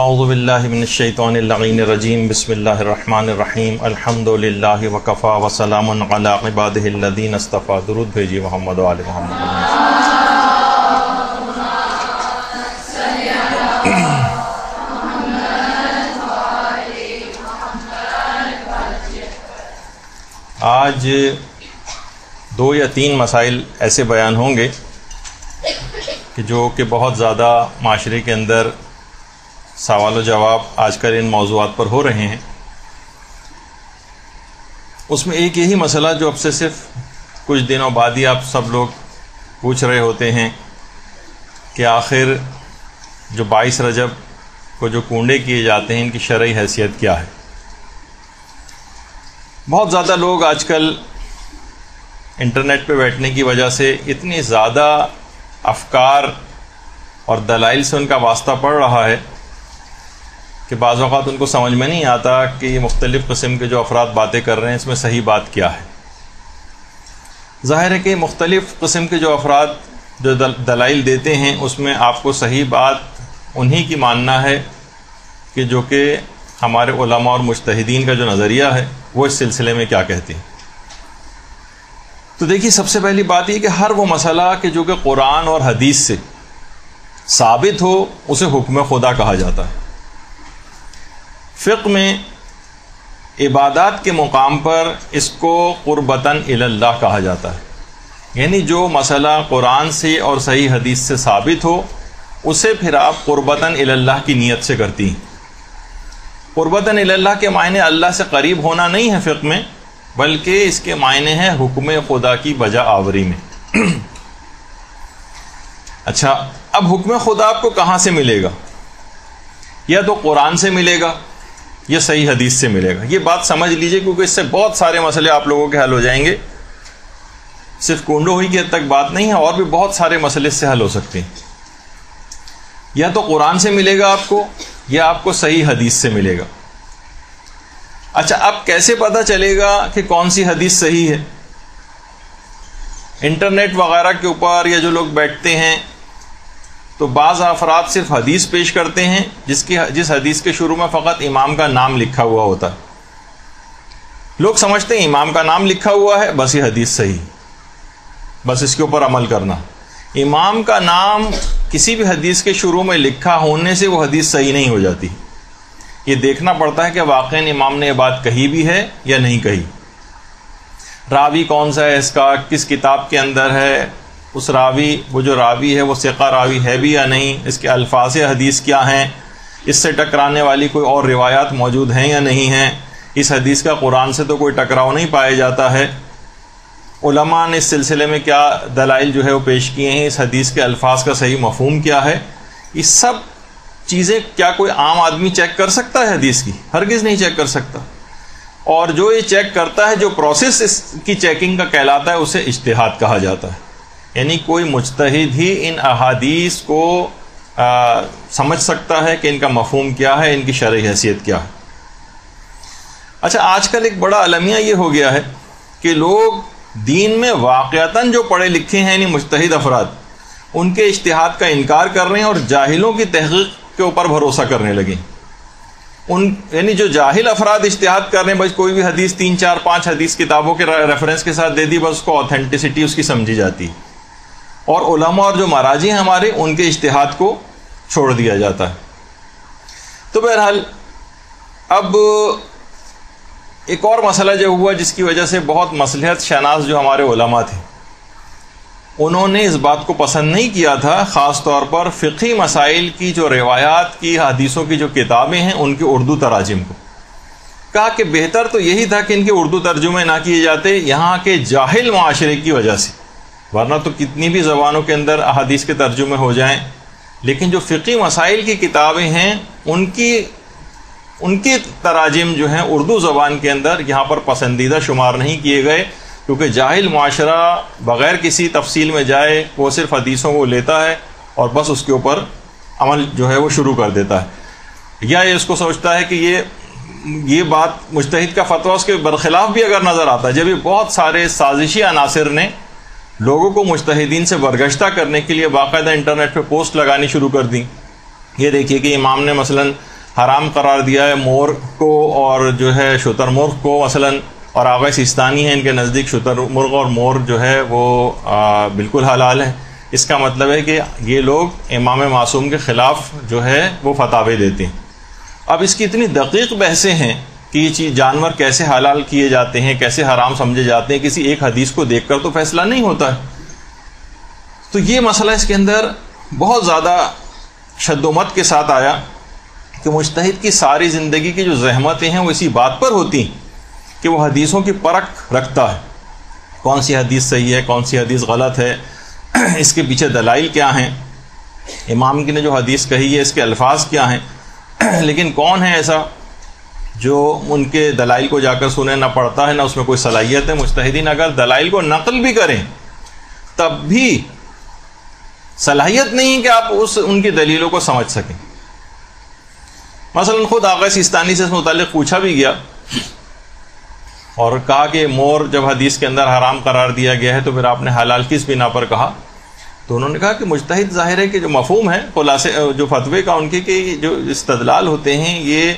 اعوذ باللہ من الشیطان اللعین الرجیم بسم اللہ الرحمن الرحیم الحمد للہ وکفا وسلام علی عبادہ الذین اصطفی. درود بھیجیے محمد و آل محمد. آج 2 یا 3 مسائل ایسے بیان ہوں گے کہ جو کہ بہت زیادہ معاشرے کے اندر سوال و جواب آج کل ان موضوعات پر ہو رہے ہیں. اس میں ایک یہی مسئلہ جو اب سے صرف کچھ دنوں بعد ہی آپ سب لوگ پوچھ رہے ہوتے ہیں کہ آخر جو 22 رجب کو جو کنڈے کیے جاتے ہیں ان کی شرعی حیثیت کیا ہے. بہت زیادہ لوگ آج کل انٹرنیٹ پہ بیٹھنے کی وجہ سے اتنی زیادہ افکار اور دلائل سے ان کا واسطہ پڑ رہا ہے کہ بعض اوقات ان کو سمجھ میں نہیں آتا کہ یہ مختلف قسم کے جو افراد باتیں کر رہے ہیں اس میں صحیح بات کیا ہے. ظاہر ہے کہ مختلف قسم کے جو افراد جو دلائل دیتے ہیں اس میں آپ کو صحیح بات انہی کی ماننا ہے کہ جو کہ ہمارے علماء اور مجتہدین کا جو نظریہ ہے وہ اس سلسلے میں کیا کہتے ہیں. تو دیکھیے سب سے پہلی بات یہ کہ ہر وہ مسئلہ کہ جو کہ قرآن اور حدیث سے ثابت ہو اسے حکم خدا کہا جاتا ہے. فقہ میں عبادات کے مقام پر اس کو قربتاً الی اللہ کہا جاتا ہے. یعنی جو مسئلہ قرآن سے اور صحیح حدیث سے ثابت ہو اسے پھر آپ قربتاً الی اللہ کی نیت سے کرتی ہیں. قربتاً الی اللہ کے معنی اللہ سے قریب ہونا نہیں ہے فقہ میں، بلکہ اس کے معنی ہے حکم خدا کی بجا آوری میں. اچھا، اب حکم خدا آپ کو کہاں سے ملے گا؟ یا تو قرآن سے ملے گا یا صحیح حدیث سے ملے گا. یہ بات سمجھ لیجئے کیونکہ اس سے بہت سارے مسئلے آپ لوگوں کے حل ہو جائیں گے. صرف کنڈو ہوئی کی حد تک بات نہیں ہے، اور بھی بہت سارے مسئلے اس سے حل ہو سکتے ہیں. یا تو قرآن سے ملے گا آپ کو یا آپ کو صحیح حدیث سے ملے گا. اچھا، اب کیسے پتہ چلے گا کہ کون سی حدیث صحیح ہے؟ انٹرنیٹ وغیرہ کے اوپر یا جو لوگ بیٹھتے ہیں تو بعض افراد صرف حدیث پیش کرتے ہیں جس حدیث کے شروع میں فقط امام کا نام لکھا ہوا ہوتا ہے. لوگ سمجھتے ہیں امام کا نام لکھا ہوا ہے بس یہ حدیث صحیح، بس اس کے اوپر عمل کرنا. امام کا نام کسی بھی حدیث کے شروع میں لکھا ہونے سے وہ حدیث صحیح نہیں ہو جاتی. یہ دیکھنا پڑتا ہے کہ واقعاً امام نے یہ بات کہی بھی ہے یا نہیں کہی. راوی کون سا ہے اس کا، کس کتاب کے اندر ہے، اس راوی وہ جو راوی ہے وہ ثقہ راوی ہے بھی یا نہیں، اس کے الفاظ حدیث کیا ہیں، اس سے ٹکرانے والی کوئی اور روایات موجود ہیں یا نہیں ہیں. اس حدیث کا قرآن سے تو کوئی ٹکراؤ نہیں پایا جاتا ہے. علماء نے اس سلسلے میں کیا دلائل جو ہے وہ پیش کیے ہیں، اس حدیث کے الفاظ کا صحیح مفہوم کیا ہے. یہ سب چیزیں کیا کوئی عام آدمی چیک کر سکتا ہے حدیث کی؟ ہرگز نہیں چیک کر سکتا. اور جو یہ چیک کرتا ہے، جو پروسیس اس کی چیکنگ کا کہلاتا ہے، اسے اجتہاد کہا جاتا ہے. یعنی کوئی مجتہد ہی ان احادیث کو سمجھ سکتا ہے کہ ان کا مفہوم کیا ہے، ان کی شرعی حیثیت کیا ہے. اچھا، آج کل ایک بڑا المیہ یہ ہو گیا ہے کہ لوگ دین میں واقعتاً جو پڑھے لکھے ہیں یعنی مجتہد افراد، ان کے اجتہاد کا انکار کر رہے ہیں اور جاہلوں کی تحقیق کے اوپر بھروسہ کرنے لگے. یعنی جو جاہل افراد اجتہاد کر رہے ہیں، بس کوئی بھی حدیث 3 4 5 حدیث کتابوں کے ریفرنس کے ساتھ دے دی، بس اس کو آتھینٹسٹی اس کی سمجھی جاتی، اور علماء اور جو مراجع ہیں ہمارے ان کے اجتہاد کو چھوڑ دیا جاتا ہے. تو بہرحال اب ایک اور مسئلہ جو ہوا جس کی وجہ سے بہت مصلحت شناس جو ہمارے علماء تھے انہوں نے اس بات کو پسند نہیں کیا تھا، خاص طور پر فقہی مسائل کی جو روایات کی حدیثوں کی جو کتابیں ہیں ان کے اردو تراجم کو کہا کہ بہتر تو یہی تھا کہ ان کے اردو ترجمے نہ کیے جاتے یہاں کے جاہل معاشرے کی وجہ سے. ورنہ تو کتنی بھی زبانوں کے اندر احادیث کے ترجمے ہو جائیں، لیکن جو فقہی مسائل کی کتابیں ہیں ان کی تراجم جو ہیں اردو زبان کے اندر یہاں پر پسندیدہ شمار نہیں کیے گئے، کیونکہ جاہل معاشرہ بغیر کسی تفصیل میں جائے وہ صرف حدیثوں کو لیتا ہے اور بس اس کے اوپر عمل جو ہے وہ شروع کر دیتا ہے. یا یہ اس کو سوچتا ہے کہ یہ بات مجتہد کا فتویٰ اس کے برخلاف بھی اگر نظر آتا ہے، جب یہ بہت سارے سازشی عناصر نے لوگوں کو مجتہدین سے برگشتہ کرنے کے لیے باقاعدہ انٹرنیٹ پہ پوسٹ لگانی شروع کر دیں. یہ دیکھیے کہ امام نے مثلا حرام قرار دیا ہے مور کو اور جو ہے شتر مرغ کو مثلاً، اور آغا سیستانی ہے ان کے نزدیک شتر مرغ اور مور جو ہے وہ بالکل حلال ہے. اس کا مطلب ہے کہ یہ لوگ امام معصوم کے خلاف جو ہے وہ فتاوے دیتے ہیں. اب اس کی اتنی دقیق بحثیں ہیں کہ یہ چیز جانور کیسے حلال کیے جاتے ہیں، کیسے حرام سمجھے جاتے ہیں، کسی ایک حدیث کو دیکھ کر تو فیصلہ نہیں ہوتا ہے. تو یہ مسئلہ اس کے اندر بہت زیادہ شد و مت کے ساتھ آیا کہ مجتہد کی ساری زندگی کی جو زحمتیں ہیں وہ اسی بات پر ہوتی کہ وہ حدیثوں کی پرکھ رکھتا ہے، کون سی حدیث صحیح ہے، کون سی حدیث غلط ہے، اس کے پیچھے دلائل کیا ہیں، امام کی نے جو حدیث کہی ہے اس کے الفاظ کیا ہیں. لیکن کون ہے ایسا جو ان کے دلائل کو جا کر سنے، نہ پڑھتا ہے نہ اس میں کوئی صلاحیت ہے. مجتہدین اگر دلائل کو نقل بھی کریں تب بھی صلاحیت نہیں کہ آپ ان کی دلیلوں کو سمجھ سکیں. مثلا خود آغا سیستانی سے اس متعلق پوچھا بھی گیا اور کہا کہ مور جب حدیث کے اندر حرام قرار دیا گیا ہے تو پھر آپ نے حلال کس بنا پر کہا؟ تو انہوں نے کہا کہ مجتہد ظاہر ہے کہ جو مفہوم ہے خلاصے جو فتوے کا ان کے کہ جو استدلال ہوتے ہیں یہ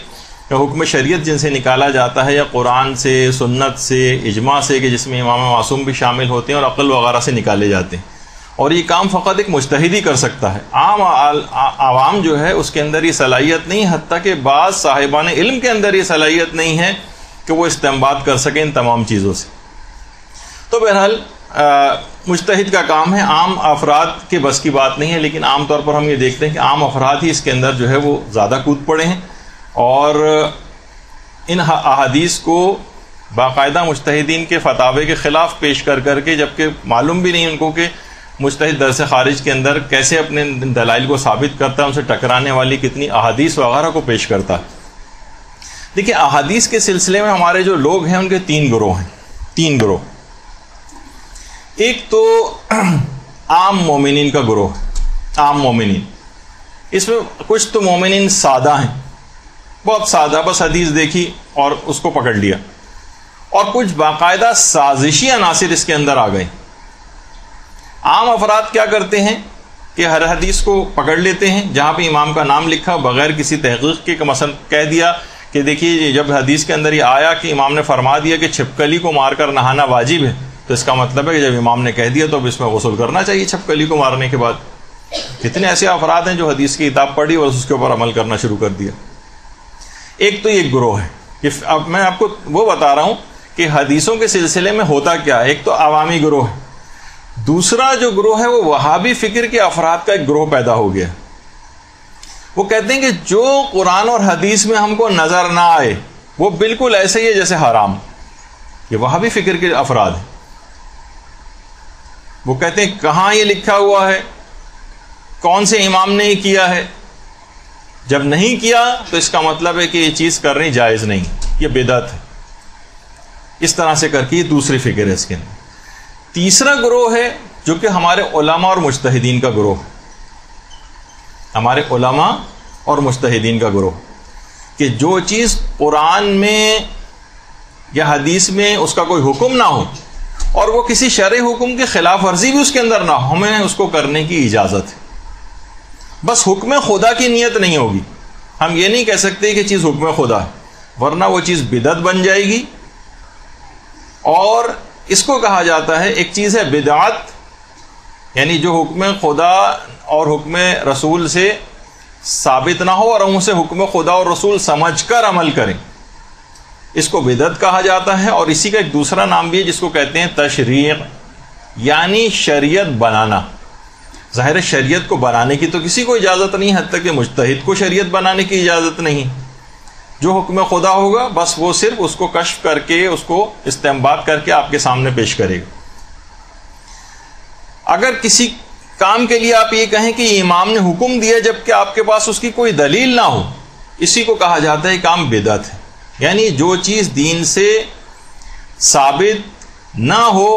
حکم شریعت جن سے نکالا جاتا ہے یا قرآن سے، سنت سے، اجماع سے کہ جس میں امام معصوم بھی شامل ہوتے ہیں اور عقل وغیرہ سے نکالے جاتے ہیں، اور یہ کام فقط ایک مجتہد ہی کر سکتا ہے. عام عوام جو ہے اس کے اندر یہ صلاحیت نہیں، حتیٰ کہ بعض صاحبان علم کے اندر یہ صلاحیت نہیں ہے کہ وہ استنباط کر سکیں ان تمام چیزوں سے. تو بہرحال مجتہد کا کام ہے، عام افراد کے بس کی بات نہیں ہے. لیکن عام طور پر ہم یہ دیکھتے ہیں کہ عام افراد ہی اس کے اندر جو ہے وہ زیادہ کود پڑے ہیں اور ان احادیث کو باقاعدہ مجتہدین کے فتاوے کے خلاف پیش کر کر کے، جبکہ معلوم بھی نہیں ان کو کہ مجتہد درس خارج کے اندر کیسے اپنے دلائل کو ثابت کرتا ہے، ان سے ٹکرانے والی کتنی احادیث وغیرہ کو پیش کرتا ہے. دیکھیں احادیث کے سلسلے میں ہمارے جو لوگ ہیں ان کے تین گروہ ہیں. تین گروہ. ایک تو عام مومنین کا گروہ، عام مومنین. اس میں کچھ تو مومنین سادہ ہیں، بہت سادہ، بس حدیث دیکھی اور اس کو پکڑ لیا، اور کچھ باقاعدہ سازشی عناصر اس کے اندر آ گئے. عام افراد کیا کرتے ہیں کہ ہر حدیث کو پکڑ لیتے ہیں جہاں پہ امام کا نام لکھا بغیر کسی تحقیق کے، مثلا کہہ دیا کہ دیکھیے جب حدیث کے اندر یہ آیا کہ امام نے فرما دیا کہ چھپکلی کو مار کر نہانا واجب ہے، تو اس کا مطلب ہے کہ جب امام نے کہہ دیا تو اب اس میں غسل کرنا چاہیے چھپکلی کو مارنے کے بعد. کتنے ایسے افراد ہیں جو حدیث کی کتاب پڑھی اور اس کے اوپر عمل کرنا شروع کر دیا. ایک تو یہ گروہ ہے کہ اب میں آپ کو وہ بتا رہا ہوں کہ حدیثوں کے سلسلے میں ہوتا کیا ہے. ایک تو عوامی گروہ ہے، دوسرا جو گروہ ہے وہ وہابی فکر کے افراد کا ایک گروہ پیدا ہو گیا. وہ کہتے ہیں کہ جو قرآن اور حدیث میں ہم کو نظر نہ آئے وہ بالکل ایسے ہی ہے جیسے حرام. یہ وہابی فکر کے افراد ہیں. وہ کہتے ہیں کہاں یہ لکھا ہوا ہے، کون سے امام نے یہ کیا ہے، جب نہیں کیا تو اس کا مطلب ہے کہ یہ چیز کرنی جائز نہیں، یہ بدعت ہے. اس طرح سے کر کے یہ دوسری فکر ہے اس کے اندر. تیسرا گروہ ہے جو کہ ہمارے علماء اور مجتہدین کا گروہ، ہمارے علماء اور مجتہدین کا گروہ، کہ جو چیز قرآن میں یا حدیث میں اس کا کوئی حکم نہ ہو اور وہ کسی شرعی حکم کی خلاف ورزی بھی اس کے اندر نہ ہو، ہمیں اس کو کرنے کی اجازت ہے. بس حکم خدا کی نیت نہیں ہوگی. ہم یہ نہیں کہہ سکتے کہ چیز حکم خدا ہے، ورنہ وہ چیز بدعت بن جائے گی. اور اس کو کہا جاتا ہے، ایک چیز ہے بدعت، یعنی جو حکم خدا اور حکم رسول سے ثابت نہ ہو اور ہم اسے حکم خدا اور رسول سمجھ کر عمل کریں، اس کو بدعت کہا جاتا ہے. اور اسی کا ایک دوسرا نام بھی ہے جس کو کہتے ہیں تشریع، یعنی شریعت بنانا. ظاہر شریعت کو بنانے کی تو کسی کو اجازت نہیں، حتیٰ کہ مجتہد کو شریعت بنانے کی اجازت نہیں. جو حکم خدا ہوگا بس وہ صرف اس کو کشف کر کے، اس کو استنباط کر کے آپ کے سامنے پیش کرے گا. اگر کسی کام کے لیے آپ یہ کہیں کہ امام نے حکم دیا جبکہ آپ کے پاس اس کی کوئی دلیل نہ ہو، اسی کو کہا جاتا ہے کام بدعت ہے. یعنی جو چیز دین سے ثابت نہ ہو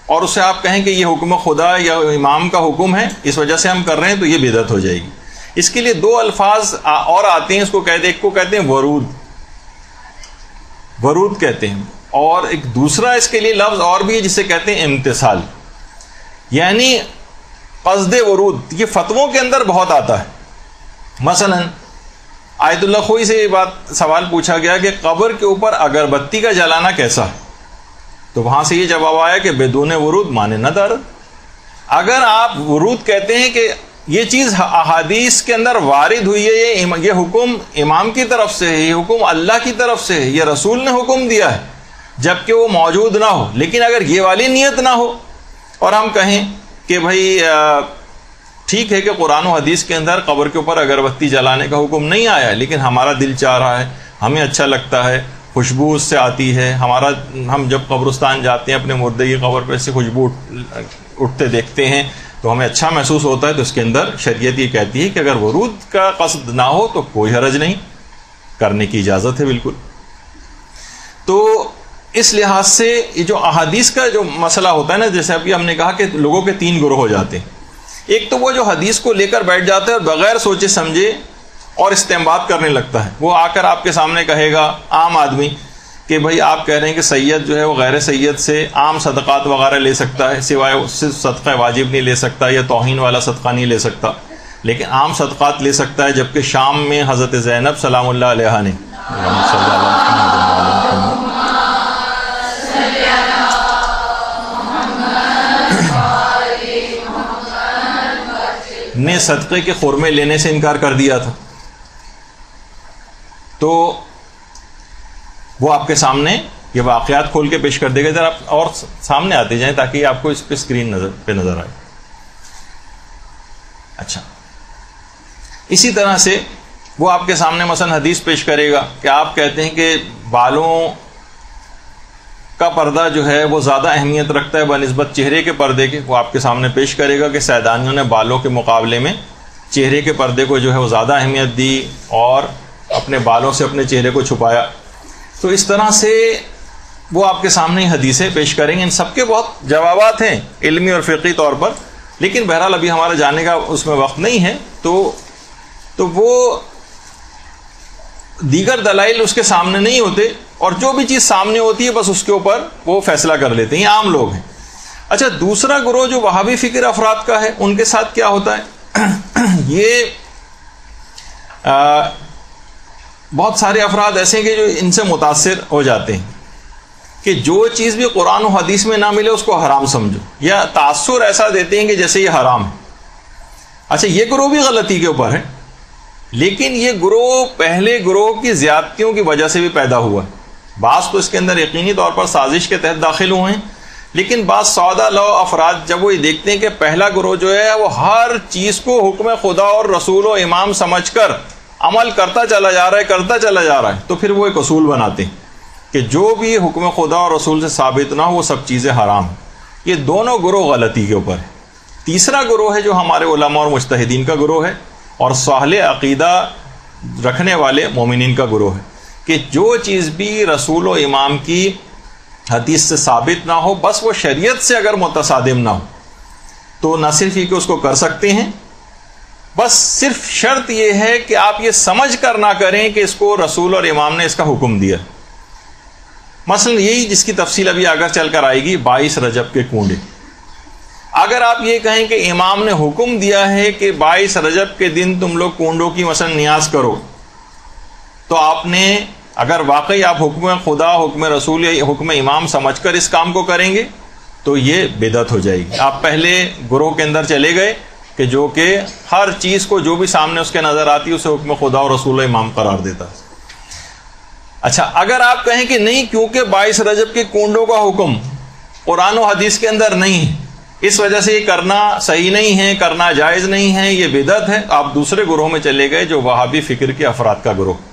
اور اسے آپ کہیں کہ یہ حکم خدا یا امام کا حکم ہے، اس وجہ سے ہم کر رہے ہیں، تو یہ بدعت ہو جائے گی. اس کے لیے دو الفاظ اور آتے ہیں، اس کو کہتے ہیں، ایک کو کہتے ہیں ورود، ورود کہتے ہیں، اور ایک دوسرا اس کے لیے لفظ اور بھی ہے جسے کہتے ہیں امتثال، یعنی قصد ورود. یہ فتووں کے اندر بہت آتا ہے. مثلا آیت اللہ خوئی سے یہ سوال پوچھا گیا کہ قبر کے اوپر اگربتی کا جلانا کیسا ہے؟ تو وہاں سے یہ جواب آیا کہ بدون ورود مانے نہ دار. اگر آپ ورود کہتے ہیں کہ یہ چیز احادیث کے اندر وارد ہوئی ہے، یہ حکم امام کی طرف سے ہے، یہ حکم اللہ کی طرف سے ہے، یہ رسول نے حکم دیا ہے، جبکہ وہ موجود نہ ہو، لیکن اگر یہ والی نیت نہ ہو اور ہم کہیں کہ بھائی ٹھیک ہے کہ قرآن و حدیث کے اندر قبر کے اوپر اگربتی جلانے کا حکم نہیں آیا ہے، لیکن ہمارا دل چاہ رہا ہے، ہمیں اچھا لگتا ہے، خوشبو اس سے آتی ہے، ہم جب قبرستان جاتے ہیں اپنے مردے کی قبر پہ سے خوشبو اٹھتے دیکھتے ہیں تو ہمیں اچھا محسوس ہوتا ہے. تو اس کے اندر شریعت یہ کہتی ہے کہ اگر ورود کا قصد نہ ہو تو کوئی حرج نہیں، کرنے کی اجازت ہے بالکل. تو اس لحاظ سے یہ جو احادیث کا جو مسئلہ ہوتا ہے نا، جیسے ابھی ہم نے کہا کہ لوگوں کے 3 گروہ ہو جاتے ہیں. ایک تو وہ جو حدیث کو لے کر بیٹھ جاتا ہے اور بغیر سوچے سمجھے اور استنباط کرنے لگتا ہے. وہ آ کر آپ کے سامنے کہے گا عام آدمی کہ بھائی آپ کہہ رہے ہیں کہ سید جو ہے وہ غیر سید سے عام صدقات وغیرہ لے سکتا ہے، سوائے صرف صدقہ واجب نہیں لے سکتا یا توہین والا صدقہ نہیں لے سکتا، لیکن عام صدقات لے سکتا ہے. جبکہ شام میں حضرت زینب سلام اللہ علیہ نے صدقے کے خرمے لینے سے انکار کر دیا تھا. تو وہ آپ کے سامنے یہ واقعات کھول کے پیش کر دے گا. ذرا آپ اور سامنے آتے جائیں تاکہ آپ کو اس پہ اسکرین پہ نظر آئے. اچھا، اسی طرح سے وہ آپ کے سامنے مثلا حدیث پیش کرے گا کہ آپ کہتے ہیں کہ بالوں کا پردہ جو ہے وہ زیادہ اہمیت رکھتا ہے بنسبت چہرے کے پردے کے. وہ آپ کے سامنے پیش کرے گا کہ سیدانیوں نے بالوں کے مقابلے میں چہرے کے پردے کو جو ہے وہ زیادہ اہمیت دی اور اپنے بالوں سے اپنے چہرے کو چھپایا. تو اس طرح سے وہ آپ کے سامنے حدیثیں پیش کریں گے. ان سب کے بہت جوابات ہیں علمی اور فقہی طور پر، لیکن بہرحال ابھی ہمارا جانے کا اس میں وقت نہیں ہے. تو وہ دیگر دلائل اس کے سامنے نہیں ہوتے، اور جو بھی چیز سامنے ہوتی ہے بس اس کے اوپر وہ فیصلہ کر لیتے ہیں. یہ عام لوگ ہیں. اچھا، دوسرا گروہ جو وہابی فکر افراد کا ہے، ان کے ساتھ کیا ہوتا ہے؟ یہ بہت سارے افراد ایسے ہیں کہ جو ان سے متاثر ہو جاتے ہیں کہ جو چیز بھی قرآن و حدیث میں نہ ملے اس کو حرام سمجھو، یا تاثر ایسا دیتے ہیں کہ جیسے یہ حرام ہے. اچھا، یہ گروہ بھی غلطی کے اوپر ہے، لیکن یہ گروہ پہلے گروہ کی زیادتیوں کی وجہ سے بھی پیدا ہوا ہے. بعض تو اس کے اندر یقینی طور پر سازش کے تحت داخل ہوئے ہیں، لیکن بعض سودا لو افراد جب وہ یہ دیکھتے ہیں کہ پہلا گروہ جو ہے وہ ہر چیز کو حکم خدا اور رسول و امام سمجھ کر عمل کرتا چلا جا رہا ہے، تو پھر وہ ایک اصول بناتے ہیں کہ جو بھی حکم خدا اور رسول سے ثابت نہ ہو وہ سب چیزیں حرام ہیں. یہ دونوں گروہ غلطی کے اوپر ہے. تیسرا گروہ ہے جو ہمارے علماء اور مجتہدین کا گروہ ہے اور صالح عقیدہ رکھنے والے مومنین کا گروہ ہے کہ جو چیز بھی رسول و امام کی حدیث سے ثابت نہ ہو، بس وہ شریعت سے اگر متصادم نہ ہو تو نہ صرف یہ کہ اس کو کر سکتے ہیں، بس صرف شرط یہ ہے کہ آپ یہ سمجھ کر نہ کریں کہ اس کو رسول اور امام نے اس کا حکم دیا. مثلا یہی جس کی تفصیل ابھی آگے چل کر آئے گی، 22 رجب کے کنڈے. اگر آپ یہ کہیں کہ امام نے حکم دیا ہے کہ 22 رجب کے دن تم لوگ کنڈوں کی مثلا نیاز کرو، تو آپ نے اگر واقعی آپ حکم خدا، حکم رسول یا حکم امام سمجھ کر اس کام کو کریں گے تو یہ بدعت ہو جائے گی. آپ پہلے گروہ کے اندر چلے گئے کہ جو کہ ہر چیز کو جو بھی سامنے اس کے نظر آتی ہے اسے حکم خدا اور رسول امام قرار دیتا ہے. اچھا، اگر آپ کہیں کہ نہیں، کیونکہ 22 رجب کے کنڈوں کا حکم قرآن و حدیث کے اندر نہیں ہے، اس وجہ سے یہ کرنا صحیح نہیں ہے، کرنا جائز نہیں ہے، یہ بدعت ہے، آپ دوسرے گروہ میں چلے گئے جو وہابی فکر کے افراد کا گروہ.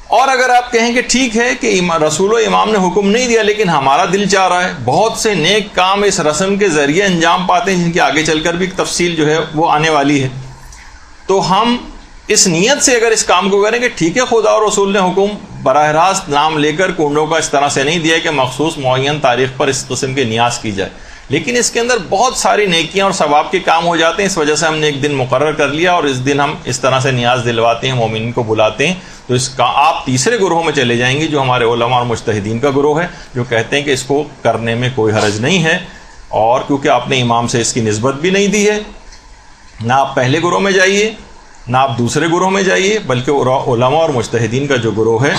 اور اگر آپ کہیں کہ ٹھیک ہے کہ رسول و امام نے حکم نہیں دیا لیکن ہمارا دل چاہ رہا ہے، بہت سے نیک کام اس رسم کے ذریعے انجام پاتے ہیں جن کی آگے چل کر بھی تفصیل جو ہے وہ آنے والی ہے، تو ہم اس نیت سے اگر اس کام کو کریں کہ ٹھیک ہے خدا اور رسول نے حکم براہ راست نام لے کر کنڈوں کا اس طرح سے نہیں دیا کہ مخصوص معین تاریخ پر اس قسم کی نیاز کی جائے، لیکن اس کے اندر بہت ساری نیکیاں اور ثواب کے کام ہو جاتے ہیں، اس وجہ سے ہم نے ایک دن مقرر کر لیا اور اس دن ہم اس طرح سے نیاز دلواتے ہیں، مومنین کو بلاتے ہیں. تو اس کا آپ تیسرے گروہ میں چلے جائیں گے جو ہمارے علماء اور مجتہدین کا گروہ ہے، جو کہتے ہیں کہ اس کو کرنے میں کوئی حرج نہیں ہے، اور کیونکہ آپ نے امام سے اس کی نسبت بھی نہیں دی ہے. نہ آپ پہلے گروہ میں جائیے نہ آپ دوسرے گروہ میں جائیے، بلکہ علماء اور مجتہدین کا جو گروہ ہے